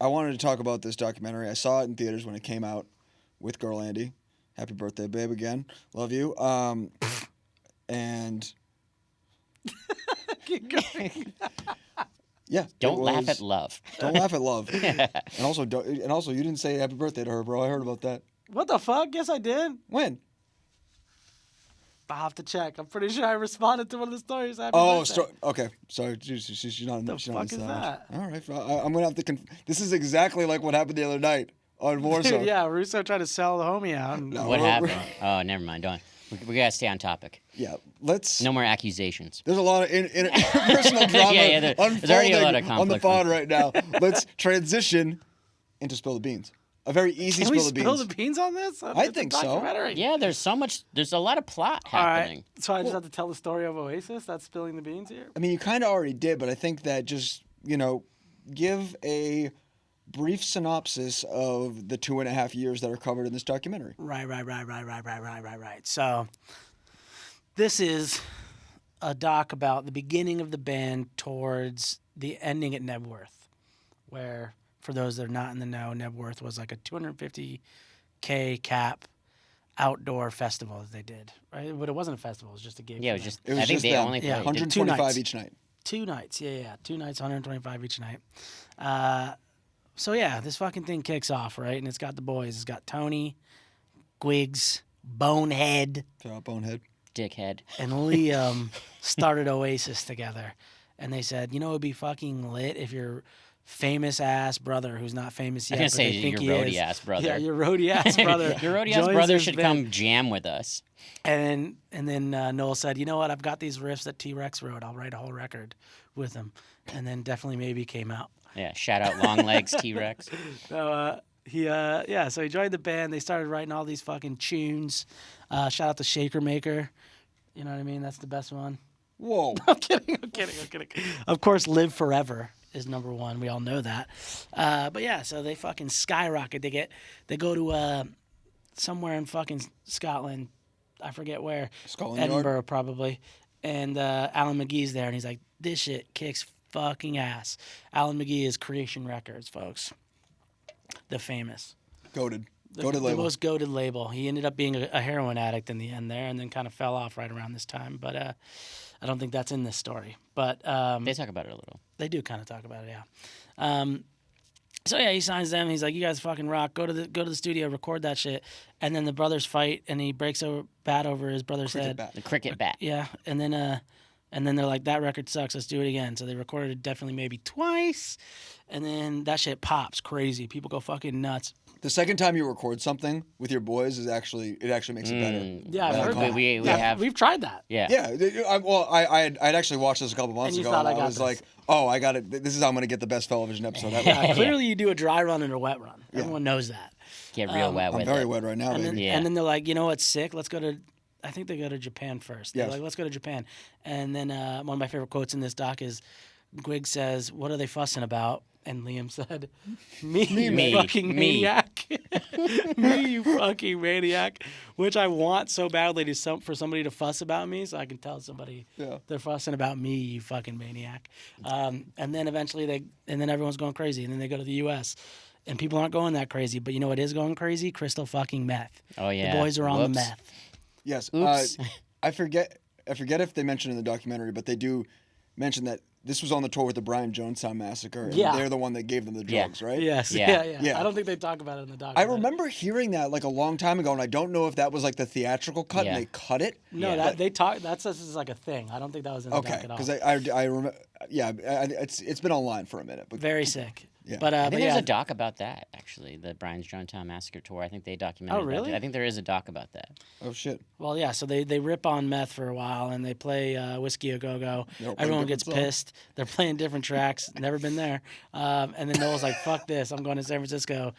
I wanted to talk about this documentary. I saw it in theaters when it came out with Girl Andy. Happy birthday, babe, again. Love you. And Keep going. Yeah. Don't it laugh was- at love. Don't laugh at love. And also, you didn't say happy birthday to her, bro. I heard about that. What the fuck? Yes, I did. When? I'll have to check. I'm pretty sure I responded to one of the stories. Happy Oh, birthday. okay. Sorry, she's not. The she's fuck not is that? All right, I'm gonna have to. This is exactly like what happened the other night on Warsaw. Dude, yeah, Russo tried to sell the homie out. And No. What we're- happened? Oh, never mind. Don't. We gotta stay on topic. Yeah. Let's. No more accusations. There's a lot of interpersonal drama Yeah, there's unfolding already a lot of on the conflict. pod right now. Let's transition into spill the beans. A very easy Can we spill the spill beans. the beans on this? I It's a think so. documentary. Yeah, there's a lot of plot All happening. right. So I just have to tell the story of Oasis. That's spilling the beans here. I mean, you kind of already did, but I think that just give a brief synopsis of the 2.5 years that are covered in this documentary. Right. So this is a doc about the beginning of the band towards the ending at Nebworth, where, for those that are not in the know, Nebworth was like a 250K cap outdoor festival that they did, right? But it wasn't a festival; it was just a gig. Yeah, it for was them. just. It was I think just they them. only Yeah, played. 125 nights. each night. 2 nights, yeah. 2 nights, 125 each night. So yeah, this fucking thing kicks off, right? And it's got the boys. It's got Tony, Gwiggs, Bonehead, Shout out Bonehead. Dickhead. and Liam started Oasis together. And they said, it'd be fucking lit if your famous ass brother, who's not famous yet, I was but gonna they say think your he roadie is. ass brother. Yeah, your roadie ass brother. Your roadie ass joins brother his should band. come jam with us. And then Noel said, you know what? I've got these riffs that T-Rex wrote. I'll write a whole record with them. And then Definitely Maybe came out. Yeah, shout out Long Legs T-Rex. So so he joined the band. They started writing all these fucking tunes. Shout out to Shaker Maker. You know what I mean? That's the best one. Whoa. I'm kidding. Of course, Live Forever is number one. We all know that. But yeah, so they fucking skyrocket. They go to somewhere in fucking Scotland. I forget where. Scotland Yard? Edinburgh, probably. And Alan McGee's there, and he's like, this shit kicks fucking ass. Alan McGee is Creation Records, folks. The famous. Goated. The Goated label. most goated label. He ended up being a heroin addict in the end there, and then kind of fell off right around this time. But I don't think that's in this story. But They talk about it a little. they do kind of talk about it, yeah. So yeah, he signs them. He's like, "You guys fucking rock. Go to the studio, record that shit." And then the brothers fight, and he breaks a bat over his brother's Cricket head. bat. The cricket bat. Yeah, and then they're like, "That record sucks. Let's do it again." So they recorded it Definitely Maybe twice, and then that shit pops crazy. People go fucking nuts. The second time you record something with your boys it actually makes it better. Yeah, I've heard that. We Yeah, have. we've tried that. Yeah. Yeah, I'd actually watched this a couple months And you ago, thought, and I I got was this. like, oh, I got it. This is how I'm going to get the best Fellavision episode ever. Yeah, clearly you do a dry run and a wet run. Everyone knows that. Get real wet I'm with very it. wet right now, And baby. then, Yeah. and then they're like, you know what's sick? Let's go to. I think they go to Japan first. They're Yes. like, let's go to Japan. And then one of my favorite quotes in this doc is, Gwig says, "What are they fussing about?" And Liam said, "Me, you Me. fucking Me. maniac, me, you fucking maniac." Which I want so badly for somebody to fuss about me, so I can tell somebody Yeah. they're fussing about me, you fucking maniac. And then eventually everyone's going crazy, and then they go to the U.S. And people aren't going that crazy, but you know what is going crazy? Crystal fucking meth. Oh, yeah. The boys are on the Whoops. meth. Yes. Oops. I forget if they mentioned in the documentary, but they do mention that this was on the tour with the Brian Jonestown Massacre, and Yeah. they're the one that gave them the Yeah. drugs, right? Yes. Yeah. Yeah. I don't think they talk about it in the doc. I remember hearing that like a long time ago, and I don't know if that was like the theatrical cut Yeah. and they cut it. No, Yeah. that they talk. That's just is like a thing. I don't think that was in the Okay, doc at all. because I remember. Yeah, it's been online for a minute, but Very sick. Yeah. But I think yeah, there's a doc about that, actually. The Brian's Jonestown Massacre tour. I think they documented Oh, really? that. I think there is a doc about that. oh shit. well, yeah. So they rip on meth for a while, and they play Whiskey a Go Go. They're playing Everyone different gets songs. pissed. They're playing different tracks. Never been there. And then Noel's like, "Fuck this! I'm going to San Francisco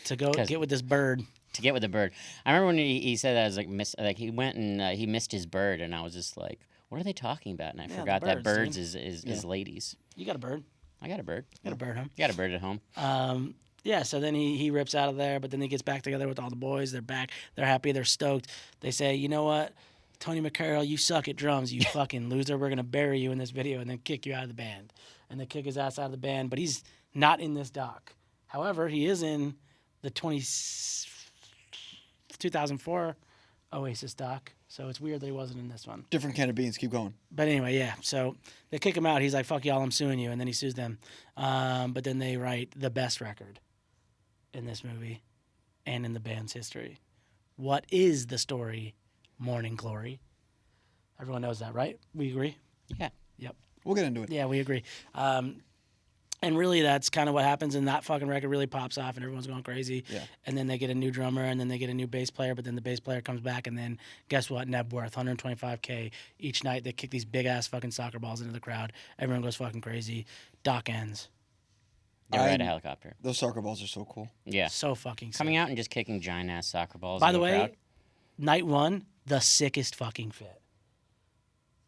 to go 'Cause- get with this bird." To get with the bird. I remember when he said that, I was like, he went and he missed his bird, and I was just like, what are they talking about? And I the forgot that birds, birds is ladies. You got a bird? I got a bird. You got a bird, huh? Got a bird at home. Yeah, so then he rips out of there, but then he gets back together with all the boys. They're back. They're happy. They're stoked. They say, you know what? Tony McCarroll, you suck at drums, you fucking loser. We're going to bury you in this video and then kick you out of the band. And they kick his ass out of the band, but he's not in this doc. However, he is in the 2004 Oasis doc. So it's weird that he wasn't in this one. Different can of beans. Keep going. But anyway, yeah. So they kick him out. He's like, "Fuck y'all, I'm suing you," and then he sues them. But then they write the best record in this movie and in the band's history. What is the story? Morning Glory. Everyone knows that, right? We agree. Yeah. Yep. We'll get into it. Yeah, we agree. And really, that's kind of what happens, and that fucking record really pops off, and everyone's going crazy. Yeah. And then they get a new drummer, and then they get a new bass player, but then the bass player comes back, and then guess what? Net worth, $125K each night. They kick these big-ass fucking soccer balls into the crowd. Everyone goes fucking crazy. Doc ends. They ride a helicopter. Those soccer balls are so cool. Yeah. So fucking sick. Coming out and just kicking giant-ass soccer balls By in the way, crowd. night one, the sickest fucking fit.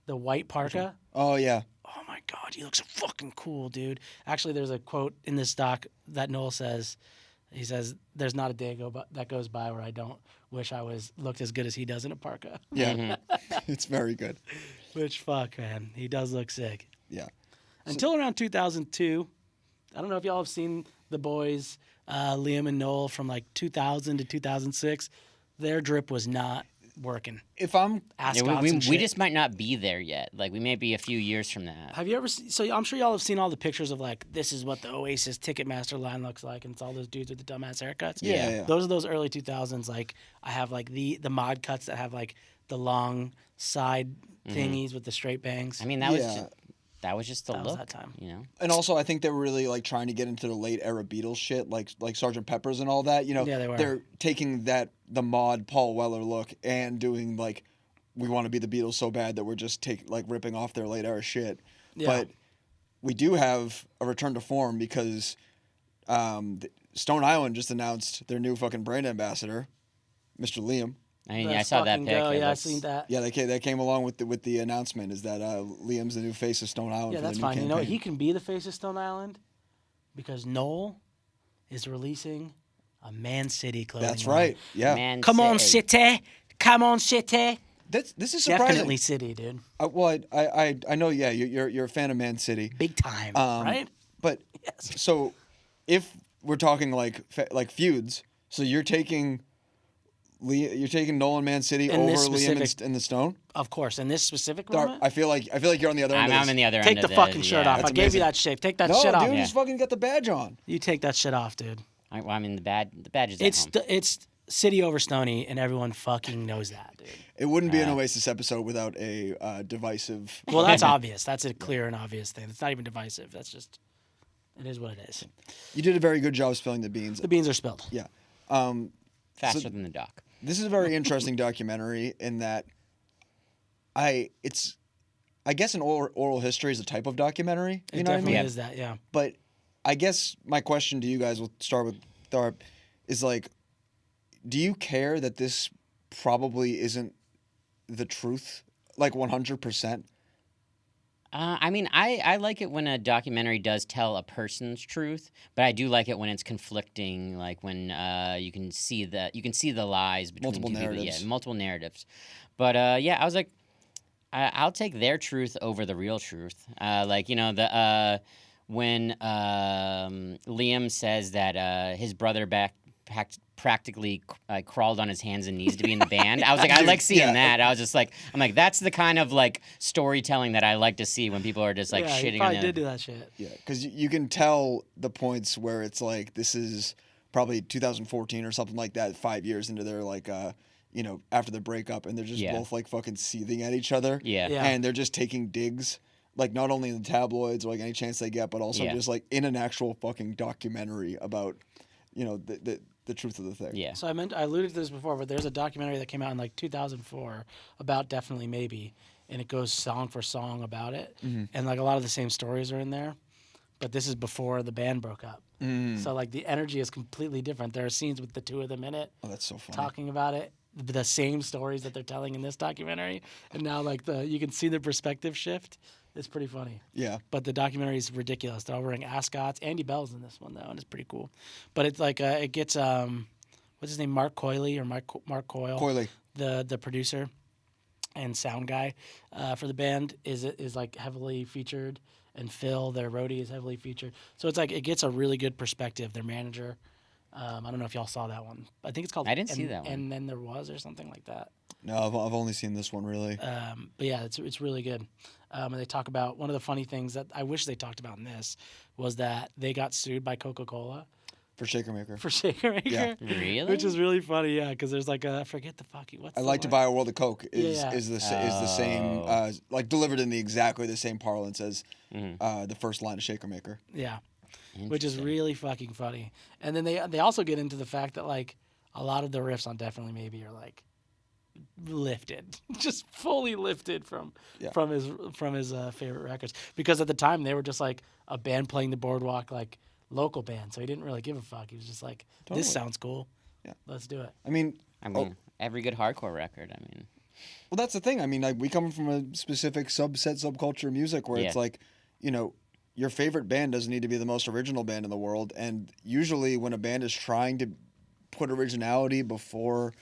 The white parka. Oh yeah. Oh my God, he looks so fucking cool, dude. Actually, there's a quote in this doc that Noel says. He says, "There's not a day that goes by where I don't wish I looked as good as he does in a parka." Yeah. It's very good. Which fuck, man, he does look sick. Yeah. Until around 2002, I don't know if y'all have seen the boys, Liam and Noel, from like 2000 to 2006. Their drip was not working. If I'm Ascots we and shit. just might not be there yet. Like, we may be a few years from that. Have you ever seen, so I'm sure y'all have seen all the pictures of like, this is what the Oasis Ticketmaster line looks like, and it's all those dudes with the dumbass haircuts. Yeah. Those are those early 2000s. Like, I have like the mod cuts that have like the long side thingies with the straight bangs. I mean, that was just the That was look. that time. You know? And also, I think they were really like trying to get into the late era Beatles shit, like Sgt. Pepper's and all that. You know, Yeah, they were. They're taking the mod Paul Weller look and doing like, we want to be the Beatles so bad that we're just ripping off their late era shit. Yeah. But we do have a return to form because Stone Island just announced their new fucking brand ambassador, Mr. Liam. I mean, Let's I saw that fucking pic. go. It Yeah, I looks- seen that. Yeah, that came along with the announcement is that Liam's the new face of Stone Island. Yeah, for that's the new fine. You know what? campaign. He can be the face of Stone Island because Noel is releasing a Man City clothing That's line. right. Yeah. Man Come on, City. City. Come on, City. This is surprising. Definitely City, dude. Well, I know. Yeah, you're a fan of Man City. Big time, right? But Yes. so if we're talking like feuds, so you're taking Nolan Man City In over this Liam specific- and the Stone. Of course. In this specific Dar- moment, I feel like you're on the other end. I'm of this. in the other take end the of fucking this, shirt yeah. off. I That's gave you amazing. that shit. Take that No, shit dude, off. you just fucking got the badge on. You take that shit off, dude. I mean, the badge is at home. It's City over Stony, and everyone fucking knows that, dude. It wouldn't be an Oasis episode without a divisive. Well, that's obvious. That's a clear and obvious thing. It's not even divisive. That's just, it is what it is. You did a very good job spilling the beans. The beans are spilled. Yeah. Faster than the doc. This is a very interesting documentary in that I guess an oral history is a type of documentary. You It know what I definitely mean? is that, yeah. But I guess my question to you guys, will start with Tharp, is like, do you care that this probably isn't the truth, like 100%? I mean, I like it when a documentary does tell a person's truth, but I do like it when it's conflicting, like when you can see the lies between Multiple two people. narratives. Yeah, multiple narratives. But yeah, I was like, I'll take their truth over the real truth. Like, you know, when Liam says that his brother practically crawled on his hands and knees to be in the band. I was like, I like seeing yeah. that. I was just like, I'm like, that's the kind of like storytelling that I like to see when people are just like yeah, he shitting probably on the. did do that shit. Yeah, because you can tell the points where it's like, this is probably 2014 or something like that, 5 years into their like, after the breakup, and they're just Yeah. both like fucking seething at each other. Yeah. Yeah. And they're just taking digs, like not only in the tabloids or like any chance they get, but also Yeah. just like in an actual fucking documentary about, the truth of the thing. Yeah. So I alluded to this before, but there's a documentary that came out in like 2004 about Definitely Maybe, and it goes song for song about it, and like a lot of the same stories are in there, but this is before the band broke up. So like the energy is completely different. There are scenes with the two of them in it Oh, that's so funny. talking about it, the same stories that they're telling in this documentary, and now like you can see the perspective shift. It's pretty funny. Yeah. But the documentary is ridiculous. They're all wearing ascots. Andy Bell's in this one though, and it's pretty cool. But it's like it gets what's his name, Mark Coyley or Mark Coyle, Coyley. the producer and sound guy for the band is like heavily featured, and Phil, their roadie, is heavily featured. So it's like it gets a really good perspective. Their manager, I don't know if y'all saw that one. I think it's called. I didn't see that one. And then there was, or something like that. No, I've only seen this one really. But yeah, it's really good. And they talk about one of the funny things that I wish they talked about in this was that they got sued by Coca-Cola For Shaker Maker. for Shaker Maker. Yeah. Really? Which is really funny, yeah, because there's like I forget the fucking what's I the like to line? buy a world of Coke Yeah. is the same like delivered in the exactly the same parlance as the first line of Shaker Maker. Yeah, which is Interesting. really fucking funny. And then they also get into the fact that like a lot of the riffs on Definitely Maybe are like lifted, just fully lifted from his favorite records. Because at the time they were just like a band playing the boardwalk, like local band. So he didn't really give a fuck. He was just like, Totally. this sounds cool. Yeah. Let's do it. I mean, Every good hardcore record. I mean, well, that's the thing. I mean, like we come from a specific subculture of music where it's Yeah. like, you know, your favorite band doesn't need to be the most original band in the world. And usually, when a band is trying to put originality before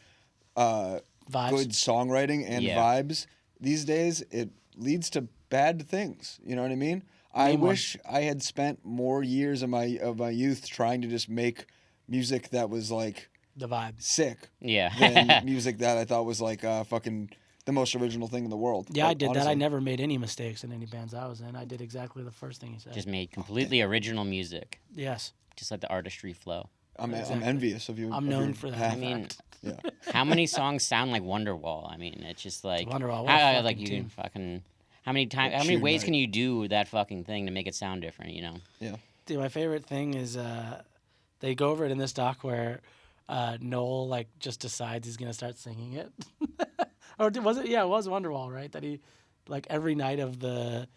Vibes. good songwriting and Yeah. vibes these days, it leads to bad things. You know what I mean? I Name one. wish I had spent more years of my youth trying to just make music that was like The vibe. sick yeah. than music that I thought was like fucking the most original thing in the world. Yeah, I Like, did that. I honestly. never made any mistakes in any bands I was in. I did exactly the first thing he said. Just made completely original music. Yes. Just let the artistry flow. I'm Exactly. envious of you. I'm of known your for that. path. I mean, Yeah. how many songs sound like Wonderwall? I mean, it's just like Wonderwall, what a like fucking you team. can fucking how many tune, ways right? can you do that fucking thing to make it sound different? You know? Yeah. Dude, my favorite thing is they go over it in this doc where Noel like just decides he's gonna start singing it. Or was it? Yeah, it was Wonderwall, right? That he like every night of the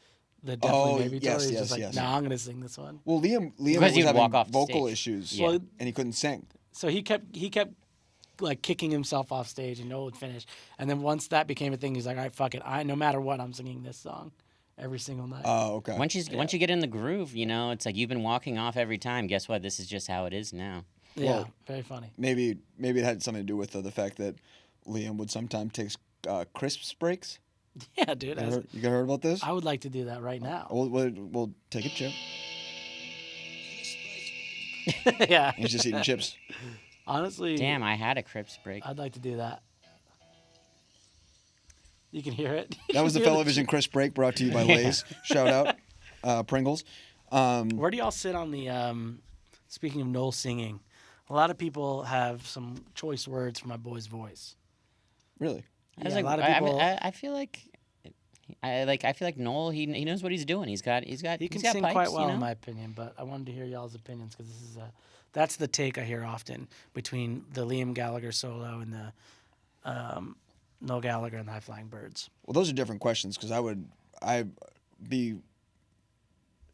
Definitely Oh, Maybe yes, tour, he's yes, just like, yes. nah, I'm gonna sing this one. Well, Liam Because was he'd having walk off the vocal stage. issues, Yeah. Well, and he couldn't sing. so he kept like kicking himself off stage, and Noel would finish. And then once that became a thing, he's like, all right, fuck it. No matter what, I'm singing this song every single night. Oh, okay. Once you get in the groove, you know, it's like you've been walking off every time. Guess what? This is just how it is now. yeah, well, very funny. Maybe it had something to do with the fact that Liam would sometimes take crisps breaks. Yeah, dude. You heard about this? I would like to do that right now. We'll take a chip. Yeah. He's just eating chips. Honestly, Damn, I had a Crips break. I'd like to do that. You can hear it. That was the You can hear Fellavision crisp break brought to you by Lay's. Shout out, Pringles. Where do y'all sit on the? Speaking of Noel singing, a lot of people have some choice words for my boy's voice. Really? I was Yeah, like, a lot of people. I feel like. I feel like Noel. He knows what he's doing. He's got. He he's can got sing pipes, quite well, you know? in my opinion, but I wanted to hear y'all's opinions because this is that's the take I hear often between the Liam Gallagher solo and the Noel Gallagher and the High Flying Birds. Well, those are different questions because I'd be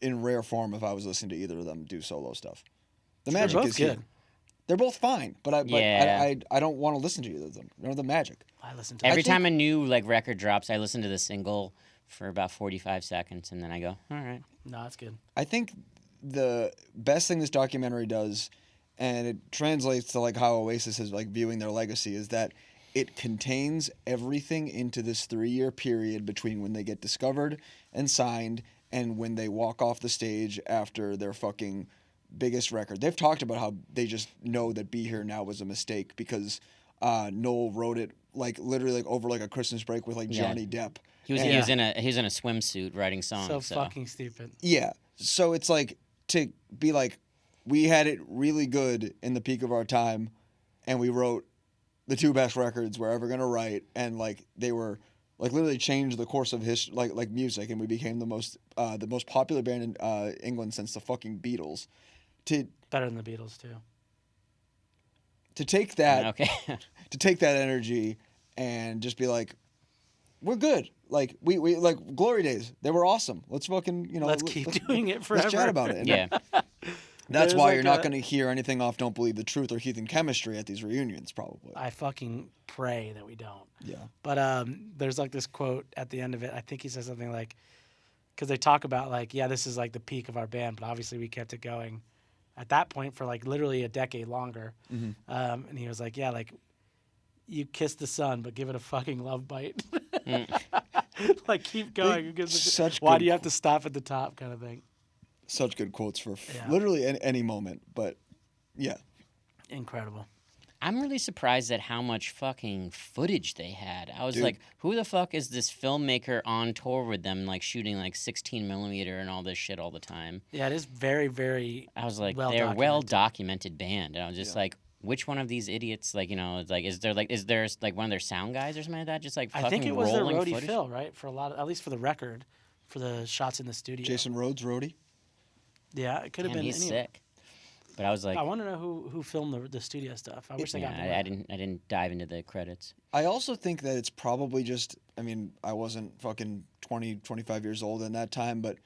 in rare form if I was listening to either of them do solo stuff. The They're magic both is here. good. They're both fine, but Yeah. I don't want to listen to either of them. They're the magic. I listen to Every think- time a new like record drops, I listen to the single for about 45 seconds, and then I go, all right. No, that's good. I think the best thing this documentary does, and it translates to like how Oasis is like viewing their legacy, is that it contains everything into this 3-year period between when they get discovered and signed and when they walk off the stage after their fucking biggest record. They've talked about how they just know that Be Here Now was a mistake because Noel wrote it like literally like over like a Christmas break with like Yeah. Johnny Depp. He was And- he was in a swimsuit writing songs. So So, fucking stupid. Yeah. So it's like to be like, we had it really good in the peak of our time, and we wrote the 2 best records we're ever gonna write, and like they were like literally changed the course of history, like music, and we became the most popular band in England since the fucking Beatles. Better than the Beatles too. To take that okay. to take that energy and just be like, we're good. Like we like Glory Days. They were awesome. Let's fucking Let's keep doing it forever. Let's chat about it. And yeah. that's There's why like you're not a- going to hear anything off Don't Believe the Truth or Heathen Chemistry at these reunions, probably. I fucking pray that we don't. Yeah. But there's like this quote at the end of it. I think he says something like, because they talk about like, yeah, this is like the peak of our band, but obviously we kept it going at that point for like literally a decade longer. And he was like, yeah, like you kiss the sun, but give it a fucking love bite. Like keep going. Because such why good do you have to stop at the top, kind of thing. Such good quotes for Yeah. literally any moment. But yeah. incredible. I'm really surprised at how much fucking footage they had. I was Dude. like, who the fuck is this filmmaker on tour with them, like shooting like 16 millimeter and all this shit all the time? Yeah, it is very, very. I was like, Well they're a documented. well-documented band. And I was just like, which one of these idiots, like, you know, it's like, is there like one of their sound guys or something like that? Just like fucking I think it was their rolling roadie footage? Phil, right? For a lot of, at least for the record, for the shots in the studio. Jason Rhodes, roadie. Yeah, it could have Damn, been. he's any- sick. But I was like, I want to know who filmed the studio stuff. I wish they yeah, got more. I didn't dive into the credits. I also think that it's probably just, I mean, I wasn't fucking 20, 25 years old in that time, but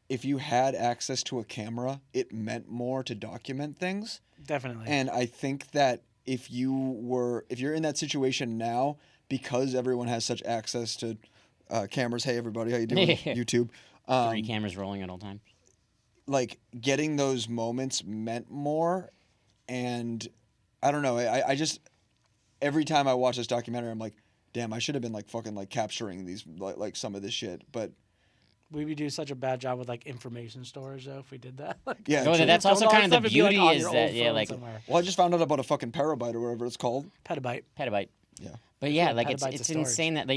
if you had access to a camera, it meant more to document things. Definitely. And I think that if you're in that situation now, because everyone has such access to cameras, hey everybody, how you doing? YouTube. 3 cameras rolling at all times. Like getting those moments meant more, and I don't know. I just every time I watch this documentary, I'm like, damn, I should have been like fucking like capturing these like some of this shit. But we would do such a bad job with like information storage though if we did that. Like, yeah, No, true. that's filmed also all kind that of the stuff, it'd be, like, beauty on is your that old yeah, phone like somewhere. Well, I just found out about a fucking terabyte or whatever it's called. Petabyte. petabyte. Yeah. But yeah, Yeah, like petabytes of it's storage. insane that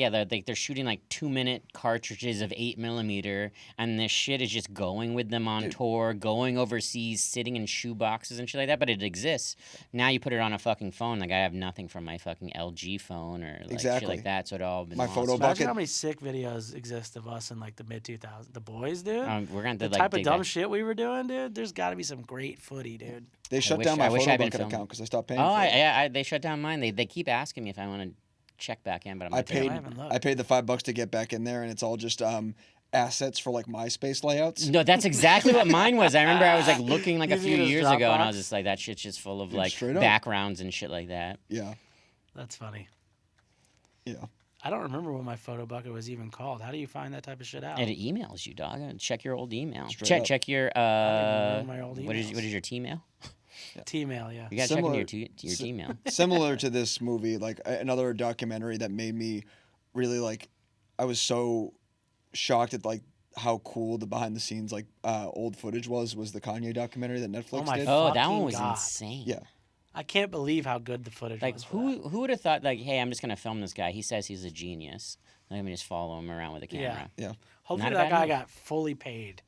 they're shooting like 2-minute cartridges of 8 millimeter, and this shit is just going with them on tour, going overseas, sitting in shoe boxes and shit like that. But it exists. Now you put it on a fucking phone. Like I have nothing from my fucking LG phone or like shit Exactly. like that. So it all been My lost. photo Imagine bucket. how many sick videos exist of us in like the mid 2000s. The boys, dude. We're gonna The like type of dig dumb that. shit we were doing, dude. There's got to be some great footy, dude. They shut down I my wish photo I'd been bucket filming. account because I stopped paying. Oh, for it. I they shut down mine. They keep asking me if I want to check back in, but I'm I like, paid. I haven't looked. I paid the $5 to get back in there, and it's all just assets for like MySpace layouts. No, that's exactly what mine was. I remember I was like looking like a You few mean his years ago, and I was Dropbox? just like, that shit's just full of like straight up. backgrounds and shit like that. Yeah, That's funny. yeah. I don't remember what my photo bucket was even called. How do you find that type of shit out? It emails you, dog. Check your old email. Straight up. Check your remember my old what is emails. your T-mail? T-mail, yeah. You gotta Similar- check into your T-mail. Similar to this movie, like another documentary that made me really like. I was so shocked at like how cool the behind the scenes like old footage was the Kanye documentary that Netflix my did. fuck. Oh, that one Fucking was God. insane. Yeah. I can't believe how good the footage Like was. for that. who would have thought like, hey, I'm just gonna film this guy. He says he's a genius. Let me just follow him around with a camera. Yeah. Hopefully Not a that bad guy move. got fully paid.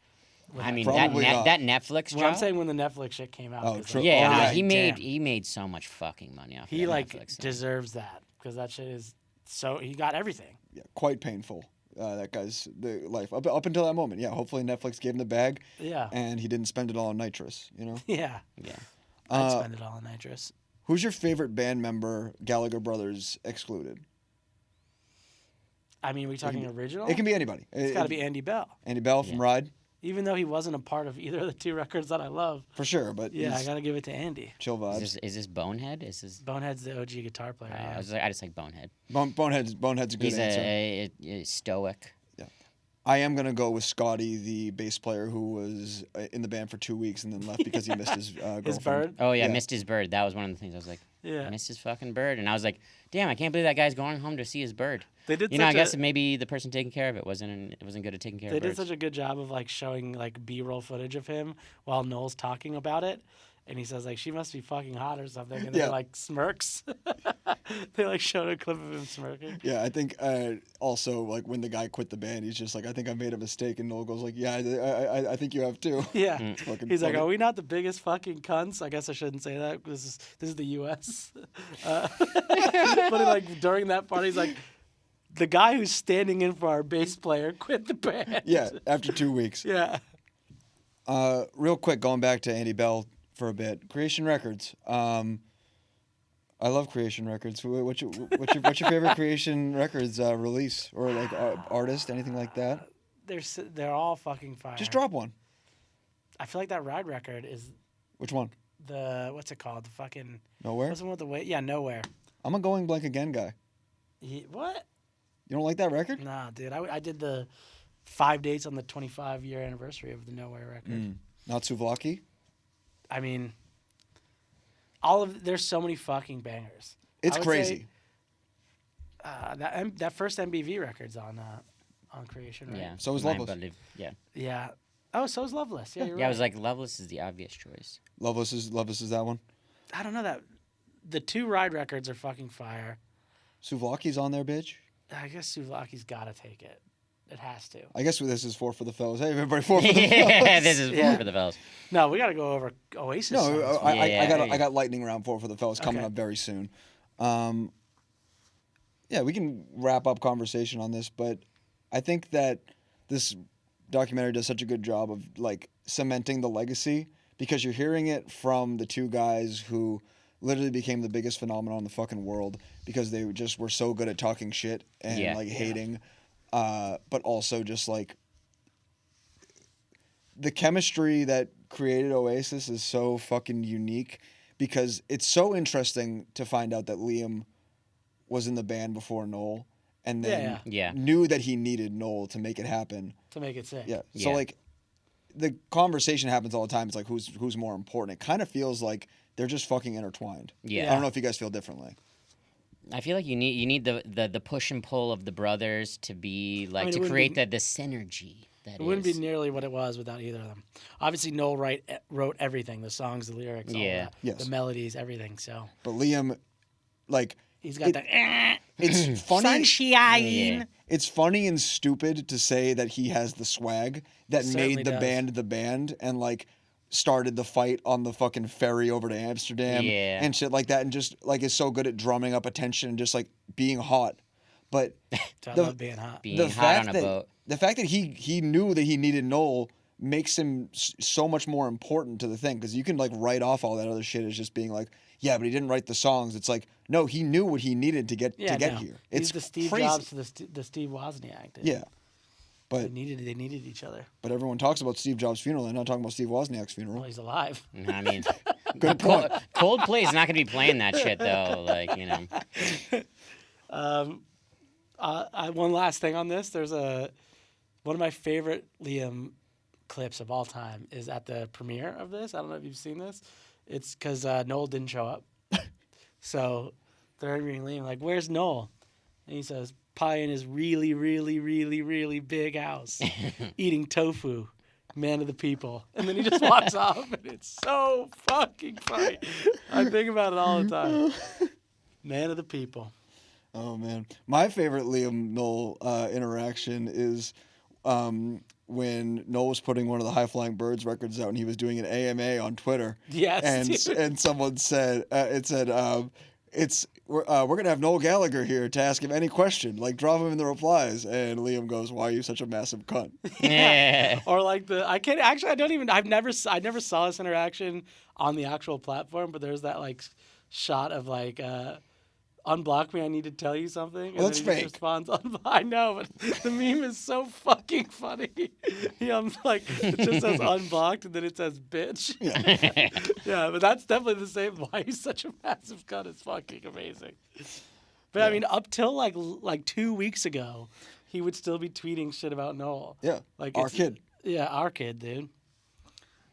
I mean Probably not. that Netflix Well, I'm job. saying when the Netflix shit came out. Oh, 'cause, true. like, Yeah, Oh, no, yeah. damn. he made so much fucking money off. He of that like Netflix thing. deserves that because that shit is so he got everything. Yeah, quite painful. That guy's the life up until that moment. Yeah, hopefully Netflix gave him the bag, Yeah, and he didn't spend it all on nitrous. You know. yeah. Yeah. I'd spend it all on nitrous. Who's your favorite band member, Gallagher Brothers excluded? I mean, we talking original? It can be anybody. It's got to be Andy Bell, Andy Bell from Yeah. Ride, even though he wasn't a part of either of the 2 records that I love. for sure. But Yeah, I he's got to give it to Andy. chill vibes. Is this Bonehead? Is this? Bonehead's the OG guitar player. Yeah. I just like Bonehead. Bonehead's a good He's answer. a stoic. I am gonna go with Scotty, the bass player who was in the band for 2 weeks and then left because he missed his girlfriend. His bird. Oh yeah, Yeah. missed his bird. That was one of the things I was like, Yeah. missed his fucking bird, and I was like, damn, I can't believe that guy's going home to see his bird. They did. You know, I such guess a, maybe the person taking care of it wasn't good at taking care they of did birds. such a good job of like showing like B-roll footage of him while Noel's talking about it. And he says like she must be fucking hot or something, and Yeah. then like smirks. They like showed a clip of him smirking. Yeah, I think also like when the guy quit the band, he's just like, I think I made a mistake, and Noel goes like, Yeah, I think you have too. Yeah, Fucking he's like, funny. "Are we not the biggest fucking cunts?" I guess I shouldn't say that. This is the U.S. But like during that part, he's like, "The guy who's standing in for our bass player quit the band." Yeah, after 2 weeks. yeah. Real quick, going back to Andy Bell for a bit. Creation Records. I love Creation Records. What's your favorite Creation Records release or like artist, anything like that? They're all fucking fire. Just drop one. I feel like that Ride record is Which one? the what's it called? The fucking Nowhere. what's the one with the way? Yeah, Nowhere. I'm a Going Blank Again guy. What? You don't like that record? Nah, dude. I did the 5 dates on the 25-year anniversary of the Nowhere record. Not Souvlaki? I mean, there's so many fucking bangers. It's I would crazy. say, that first MBV record's on Creation, right? Yeah. So is Mine, Loveless. but yeah. Yeah. Oh, so is Loveless. Yeah, you're Yeah, I right. was like, Loveless is the obvious choice. Loveless is that one. I don't know that the 2 Ride records are fucking fire. Souvlaki's on there, bitch. I guess Souvlaki's got to take it. It has to. I guess this is 4 for the fellas. Hey, everybody, 4 for the fellas. Yeah, this is Yeah. 4 for the fellas. No, we got to go over Oasis. No, songs. I got lightning round 4 for the fellas coming Okay. up very soon. Yeah, we can wrap up conversation on this, but I think that this documentary does such a good job of like cementing the legacy because you're hearing it from the 2 guys who literally became the biggest phenomenon in the fucking world because they just were so good at talking shit and like hating, but also just like the chemistry that created Oasis is so fucking unique because it's so interesting to find out that Liam was in the band before Noel and then knew that he needed Noel to make it happen. To make it sick. Yeah. So like the conversation happens all the time. It's like who's more important. It kind of feels like they're just fucking intertwined. Yeah. I don't know if you guys feel differently. I feel like you need the push and pull of the brothers to be like it to wouldn't create be- the synergy that It wouldn't be is. nearly what it was without either of them. Obviously, Noel wrote everything: the songs, the lyrics, all that, Yes. the melodies, everything. So But Liam, like, he's got it's funny. sunshine. It's funny and stupid to say that he has the swag that Certainly made the does. band and like started the fight on the fucking ferry over to Amsterdam and shit like that and just like is so good at drumming up attention and just like being hot. But I love being hot. Being hot on a boat. the fact that he knew that he needed Noel makes him so much more important to the thing because you can like write off all that other shit as just being like, yeah, but he didn't write the songs. It's like, no, he knew what he needed to get here. He's It's the Steve crazy. Jobs to the Steve Wozniak. Dude. Yeah, They but needed each other. everyone talks about Steve Jobs' funeral. They're not talking about Steve Wozniak's Well, funeral. he's alive. I mean, Good point. Coldplay is not going to be playing that shit though. Like One last thing on this. There's one of my favorite Liam clips of all time is at the premiere of this. I don't know if you've seen this. It's because Noel didn't show up. So they're interviewing Liam like, where's Noel? And he says, pie in his really, really, really, really big house, eating tofu, man of the people. And then he just walks off, and it's so fucking funny. I think about it all the time. Man of the people. Oh man, my favorite Liam Noel interaction is when Noel was putting one of the High Flying Birds records out, and he was doing an AMA on Twitter. Yes, and someone said we're gonna have Noel Gallagher here to ask him any question, like drop him in the replies. And Liam goes, "Why are you such a massive cunt?" yeah. Or like I never saw this interaction on the actual platform, but there's that like shot of like unblock me, I need to tell you something. And Well, that's then he fake. just responds, I know, but the meme is so fucking funny. It just says unblocked and then it says bitch. Yeah, but that's definitely the same. Why he's such a massive cunt is fucking amazing. But I mean, up till like 2 weeks ago, he would still be tweeting shit about Noel. Yeah, Like our it's- kid. Yeah, our kid, dude.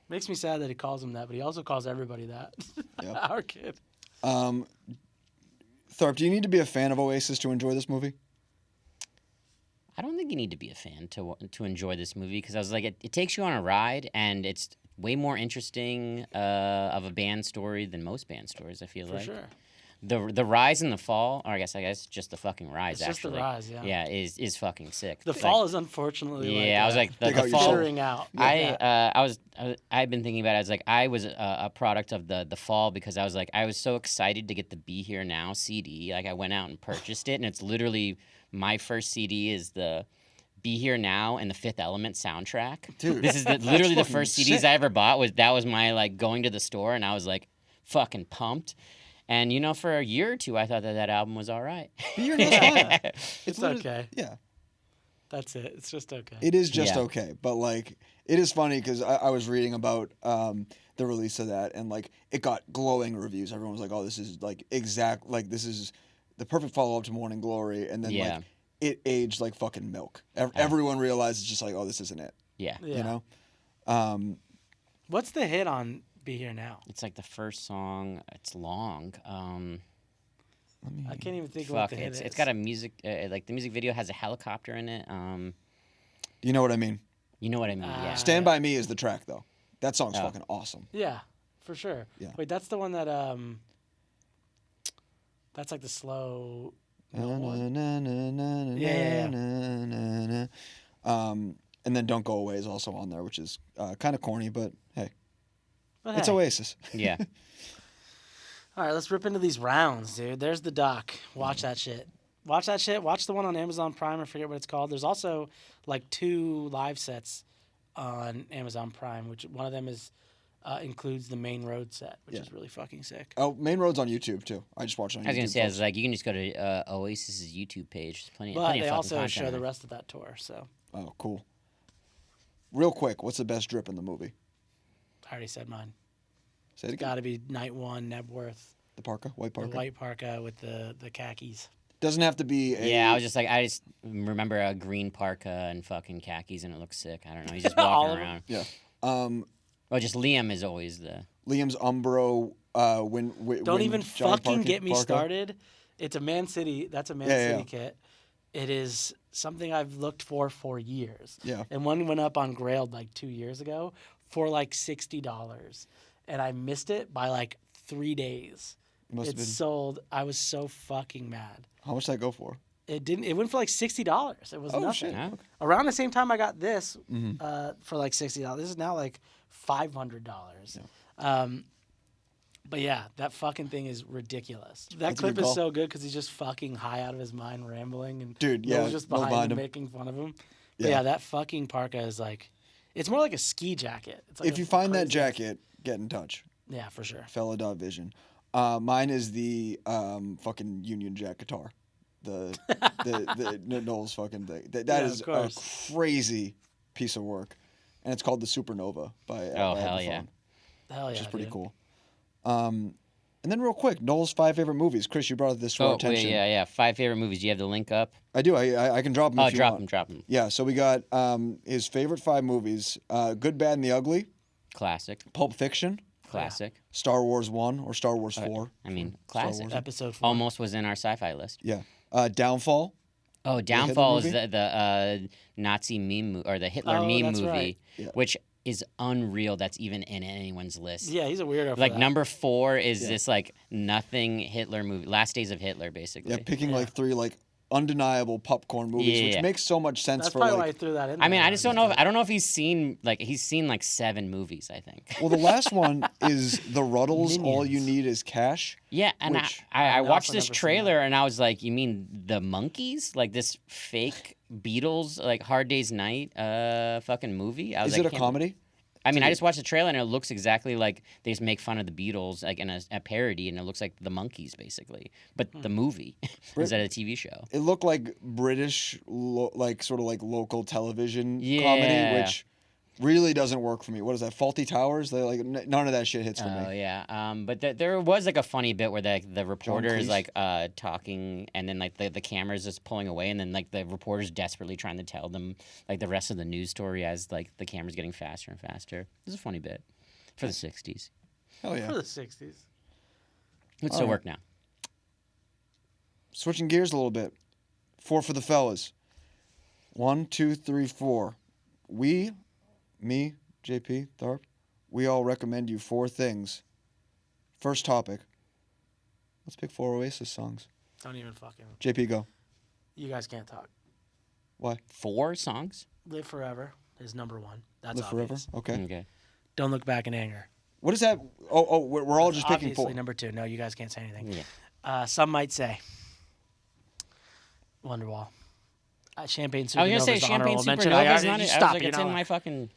Makes me sad that he calls him that, but he also calls everybody that. Yeah. Our kid. Tharp, do you need to be a fan of Oasis to enjoy this movie? I don't think you need to be a fan to enjoy this movie because I was like, it takes you on a ride and it's way more interesting of a band story than most band stories. I feel For like sure. the rise and the fall, or I guess just the fucking rise. It's just the actually, rise, yeah. yeah, is fucking sick. The fall is unfortunately Yeah, I was like the Dig out your fall. soul. figuring out. I've been thinking about it. I was a product of the fall because I was so excited to get the Be Here Now CD. Like I went out and purchased it, and it's literally my first CD is the Be Here Now and the Fifth Element soundtrack. Dude, This is literally the fucking first CDs sick. I ever bought. That was my like going to the store, and I was like fucking pumped. And for a year or two, I thought that album was all right. Be Here Now's fine. It's literally- okay. Yeah. That's it. It's just okay. It is just Yeah. okay, but like it is funny because I was reading about the release of that and like it got glowing reviews. Everyone was like, "Oh, this is like this is the perfect follow up to Morning Glory," and then Yeah. like it aged like fucking milk. Everyone realized it's just like, "Oh, this isn't it," Yeah. Yeah. you know. What's the hit on Be Here Now? It's like the first song. It's long. I can't even think of what Fuck, the hit is. it's got a music like the music video has a helicopter in it. You know what I mean? You know what I mean? Yeah. Stand by Me is the track though. That song's fucking awesome. Yeah, for sure. Yeah. Wait, that's the one that that's like the slow. Na, na, na, na, na, Yeah. na, na, na. And then Don't Go Away is also on there, which is kind of corny, but hey, But it's hey. Oasis. Yeah. All right, let's rip into these rounds, dude. There's the doc. Watch that shit. Watch that shit. Watch the one on Amazon Prime. I forget what it's called. There's also like 2 live sets on Amazon Prime, which one of them is includes the main road set, which is really fucking sick. Oh, Main Road's on YouTube too. I just watched it on YouTube. I was gonna say, I folks. was like, you can just go to Oasis's YouTube page. There's plenty But of they fucking also content show on the there. rest of that tour. So Oh, cool. Real quick, what's the best drip in the movie? I already said mine. Say it again. Got to be Night One, Nebworth, The parka, white the parka. white parka with the khakis. Doesn't have to be a. Yeah, I just remember a green parka and fucking khakis, and it looks sick. I don't know. He's just All walking of them? around. Yeah. Well, just Liam is always the. Liam's Umbro. Don't even fucking get me parka. started. It's a Man City. That's a Man City kit. It is something I've looked for years. Yeah. And one went up on Grailed like 2 years ago for like $60, and I missed it by like 3 days. Must have It been. sold. I was so fucking mad. How much did that go for? It didn't. It went for like $60. It was nothing. shit. Oh, Around the same time I got this for like $60. This is now like $500. But yeah, that fucking thing is ridiculous. That That's a clip good is call. so good because he's just fucking high out of his mind, rambling, and Dude, Noel's yeah, just Noel's behind behind him him. making fun of him. But Yeah. yeah, that fucking parka is like, it's more like a ski jacket. It's like If a you find that crazy- jacket, get in touch. yeah, for sure. Fella.vision. Mine is the fucking Union Jack guitar. The Noel's fucking thing. That Yeah, is of a course. crazy piece of work. And it's called the Supernova by Oh, hell yeah. Hell yeah, Which is pretty dude. cool. And then real quick, Noel's 5 favorite movies. Chris, you brought this to our Oh, attention. wait, yeah. 5 favorite movies. Do you have the link up? I do. I can drop them Oh, if you drop want. them. Yeah, so we got his favorite 5 movies. Good, Bad, and the Ugly. Classic. Pulp Fiction. Classic. Star Wars 1 or Star Wars 4. I mean, Star classic. Wars. Episode 4. Almost was in our sci-fi list. Yeah. Downfall. Oh, Hitler Downfall is movie? the Nazi meme or the Hitler Oh, meme that's movie, right. Yeah. which is unreal. That's even in anyone's list. Yeah, he's a weirdo. For Like that. number 4 is this like nothing Hitler movie, Last Days of Hitler, basically. Yeah, picking like 3 like undeniable popcorn movies, which Yeah. makes so much sense That's for probably why I like. threw that in. I mean, there. I just don't know. I don't know if he's seen like 7 movies. I think. Well, the last one is The Ruddles. All you Minions. need is cash. Yeah, and Which- I I've watched also this never seen trailer and I was like, you mean the Monkees? Like this fake Beatles like Hard Day's Night fucking movie? I was Is like, it a can't- comedy? I mean, I just watched the trailer and it looks exactly like they just make fun of the Beatles, like in a parody, and it looks like the Monkees basically, but the movie instead of the TV show. It looked like British, like sort of like local television comedy, Yeah. which really doesn't work for me. What is that? Faulty Towers? They like none of that shit hits for Oh me. yeah, but there was like a funny bit where the reporter is Cleese? like talking, and then like the camera's just pulling away, and then like the reporter's desperately trying to tell them like the rest of the news story as like the camera's getting faster and faster. It was a funny bit for the '60s. Hell yeah. for the '60s. Would still right. work now. Switching gears a little bit. 4 for the fellas. 1, 2, 3, 4. Me, JP, Tharp, we all recommend you 4 things. First topic. Let's pick 4 Oasis songs. Don't even fucking. JP, go. You guys can't talk. Why? 4 songs. Live Forever is number 1. That's Live Forever? obvious. Okay. Okay. Don't Look Back in Anger. What is that? Oh, we're all just picking Obviously 4. number 2. No, you guys can't say anything. Yeah. Some might say Wonderwall. Champagne Supernova I was gonna say is the Champagne honorable mention. Supernova is You not. I was stop, like, you're it's not in allowed. my fucking.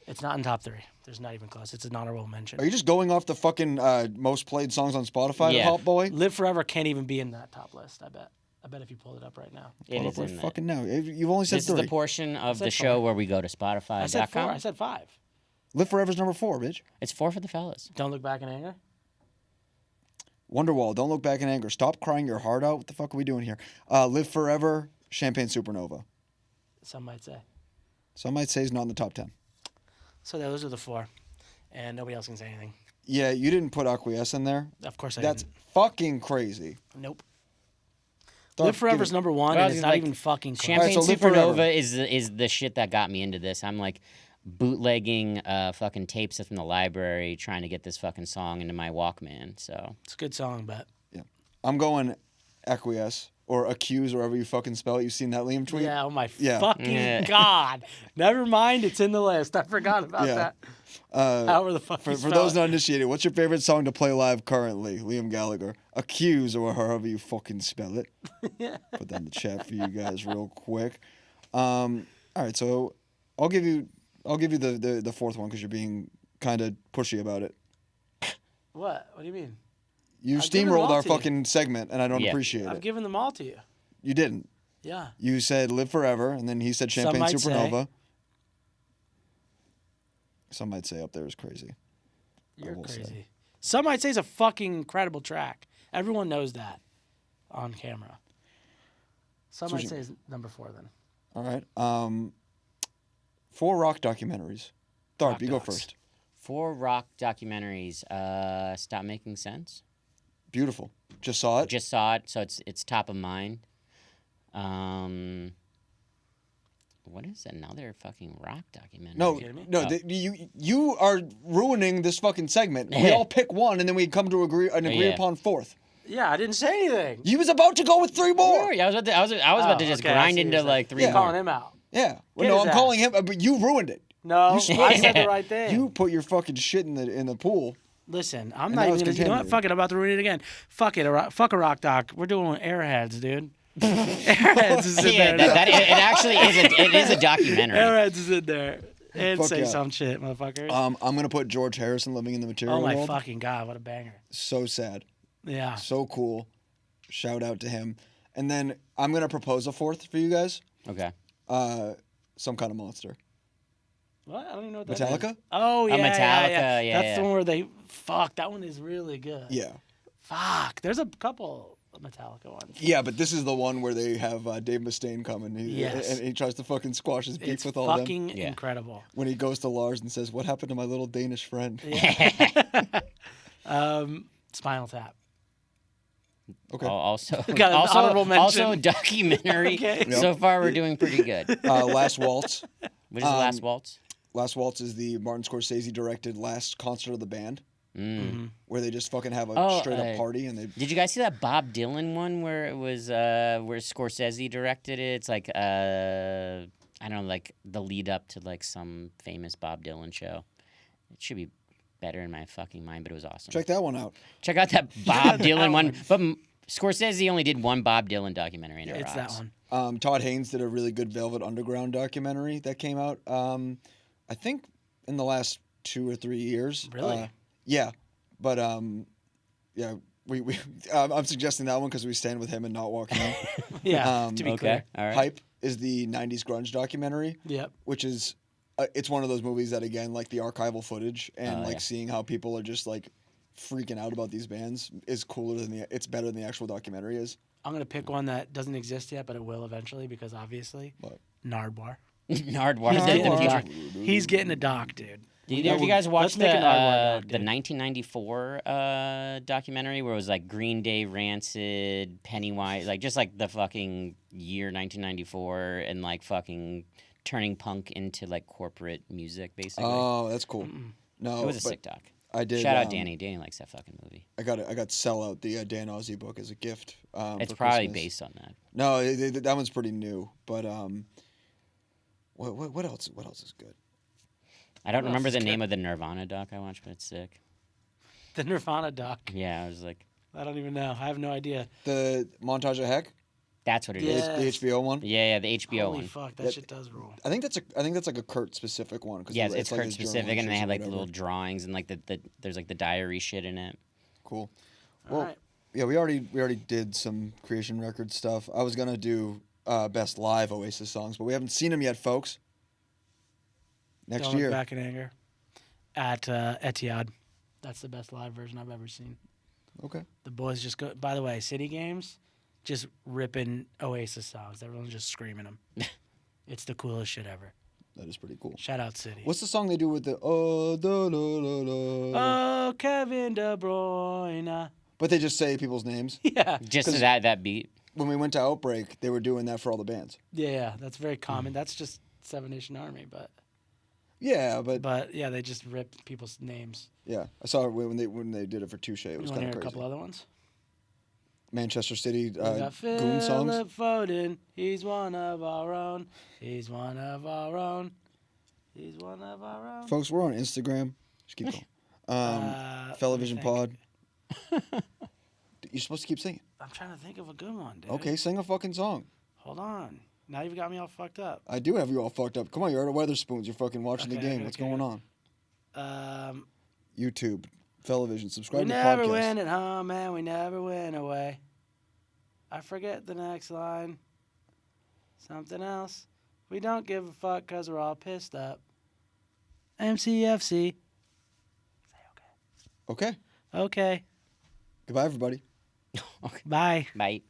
It's not in top 3. There's not even close. It's an honorable mention. Are you just going off the fucking most played songs on Spotify, Yeah. Hot Boy? Live Forever can't even be in that top list. I bet if you pulled it up right now. It Hold is up right in there. fucking now. You've only said This 3. is the portion of said the show 4. where we go to I said 4. Spotify.com. I said 5. Live Forever's number 4, bitch. It's 4 for the fellas. Don't Look Back in Anger. Wonderwall, Don't Look Back in Anger. Stop crying your heart out. What the fuck are we doing here? Live Forever, Champagne Supernova. Some might say. Some might say he's not in the top 10. So those are the 4, and nobody else can say anything. Yeah, you didn't put Acquiesce in there. Of course I That's didn't. fucking crazy. Nope. Tharp, Live Forever's give it- number 1, Well, and it's not like, even fucking close. Champagne so Live Forever. Supernova is the shit that got me into this. I'm like bootlegging fucking tapes from the library, trying to get this fucking song into my Walkman. So It's a good song, but Yeah. I'm going acquiesce or accuse, or however you fucking spell it. You seen that Liam tweet? yeah, oh my Yeah. fucking god! Never mind, it's in the list. I forgot about Yeah. that. However the fuck For you for spell those it. not initiated, what's your favorite song to play live currently? Liam Gallagher. Accuse, or however you fucking spell it. Put that in the chat for you guys real quick. All right, so I'll give you the fourth one because you're being kind of pushy about it. What? What do you mean? You I've given them steamrolled all our to you. fucking segment, and I don't Yeah. appreciate I've it. given them all to you. You didn't. Yeah. You said "Live Forever," and then he said Some "Champagne might say. Supernova." Some might say "Up There" is crazy. You're will say. crazy. Some might say it's a fucking incredible track. Everyone knows that on camera. Some might Switching- say it's number 4 then. All right. 4 rock documentaries. Tharp, Rock you go docs. first. 4 rock documentaries. Stop Making Sense. Beautiful. Just saw it. Just saw it, so it's top of mind. What is another fucking rock documentary? No, kidding me? no, you are ruining this fucking segment. We all pick one, and then we come to agree yeah. upon fourth. Yeah, I didn't say anything. He was about to go with 3 more. Yeah, I was about to just okay, I grind see what into you're like saying. 3 You're more. calling him out. Yeah. Well, Get no, his I'm ass. calling him, but you ruined it. No, You I split said the right thing. You put your fucking shit in the pool. Listen, I'm And not that even was gonna. You know what? contaminated. Fuck it. I'm about to ruin it again. Fuck it. Fuck a rock doc. We're doing Airheads, dude. Airheads is in Yeah, there. it actually is a documentary. Airheads is in there. And Fuck say yeah. some shit, motherfuckers. I'm gonna put George Harrison living in the material Oh my world. fucking god, what a banger. So sad. Yeah. So cool. Shout out to him. And then I'm gonna propose a fourth for you guys. Okay. Some kind of monster. What? I don't even know what that Metallica? is. Oh yeah, Metallica, yeah. yeah, That's the yeah. one where they fuck. That one is really good. Yeah. Fuck. There's a couple of Metallica ones. Yeah, but this is the one where they have Dave Mustaine come and Yes. and he tries to fucking squash his beef It's with all them. fucking Yeah. incredible. When he goes to Lars and says, "What happened to my little Danish friend?" Spinal Tap. Okay. Also, Got an honorable also mention. documentary. Okay. So far, we're doing pretty good. Last Waltz. Which is the last waltz? Last Waltz is the Martin Scorsese directed last concert of the band, where they just fucking have a Oh, straight up party and they. Did you guys see that Bob Dylan one where it was where Scorsese directed it? It's like I don't know, like the lead up to like some famous Bob Dylan show. It should be better in my fucking mind, but it was awesome. Check that one out. Check out that Bob Dylan one. But Scorsese only did one Bob Dylan documentary, and it It's rocks. that one. Todd Haynes did a really good Velvet Underground documentary that came out. I think in the last 2 or 3 years. Really? Yeah, but yeah, we I'm suggesting that one because we stand with him and not walking out. Yeah. To be Okay, clear. all right. Hype is the '90s grunge documentary. Yep. Which is it's one of those movies that again like the archival footage and like seeing how people are just like freaking out about these bands is cooler than it's better than the actual documentary is. I'm gonna pick one that doesn't exist yet, but it will eventually because obviously What? Nardwar. Nardwar. He's getting a Future. doc. He's getting a doc, dude. Have you guys watched make an Nardwar doc, the dude. 1994 documentary where it was like Green Day, Rancid, Pennywise, like just like the fucking year 1994 and like fucking turning punk into like corporate music basically. Oh, that's cool. No, it was a but sick doc. I did. Shout out Danny. Danny likes that fucking movie. I got Sell Out, the Dan Ozzie book, as a gift. It's for probably Christmas. based on that. No, that one's pretty new. But what else? What else is good? I don't What remember else the is name good? of the Nirvana doc I watched, but it's sick. The Nirvana doc. Yeah, I was like, I don't even know. I have no idea. The Montage of Heck, that's what it the, is. Yeah. the Yes. HBO one. Yeah, the HBO Holy one. fuck, that That- shit does rule. I think that's like a Kurt specific one. Cause Yeah, he- it's like Kurt his journal specific, and they entries have or like whatever. little drawings and like the there's like the diary shit in it. Cool. All Well, right. yeah, we already did some Creation Records stuff. I was gonna do best live Oasis songs, but we haven't seen them yet, folks. Next Don't year. Look Back in Anger at Etihad. That's the best live version I've ever seen. Okay. The boys just go. By the way, City Games, just ripping Oasis songs. Everyone's just screaming them. It's the coolest shit ever. That is pretty cool. Shout out City. What's the song they do with the oh da la la la? Oh, Kevin De Bruyne. But they just say people's names. Yeah. Just to 'Cause- that beat. When we went to Outbreak, they were doing that for all the bands. Yeah, that's very common. That's just Seven Nation Army, but Yeah, but But yeah, they just ripped people's names. yeah, I saw it when they did it for Touche. It You was want to kind hear of a couple crazy. other ones? Manchester City We got goon songs. Philip Foden. He's one of our own. He's one of our own. He's one of our own. Folks, we're on Instagram. Just keep going. Fellavision Pod. You're supposed to keep singing. I'm trying to think of a good one, dude. Okay, sing a fucking song. Hold on. Now you've got me all fucked up. I do have you all fucked up. Come on, you're at a Weatherspoons. You're fucking watching the Okay, game. okay, What's okay. going on? Um, YouTube, Fellavision. we Subscribe to the never podcast. win at home and we never win away. I forget the next line. Something else. We don't give a fuck because we're all pissed up. MCFC. Okay. Okay. Goodbye, everybody. Okay. Bye. Bye.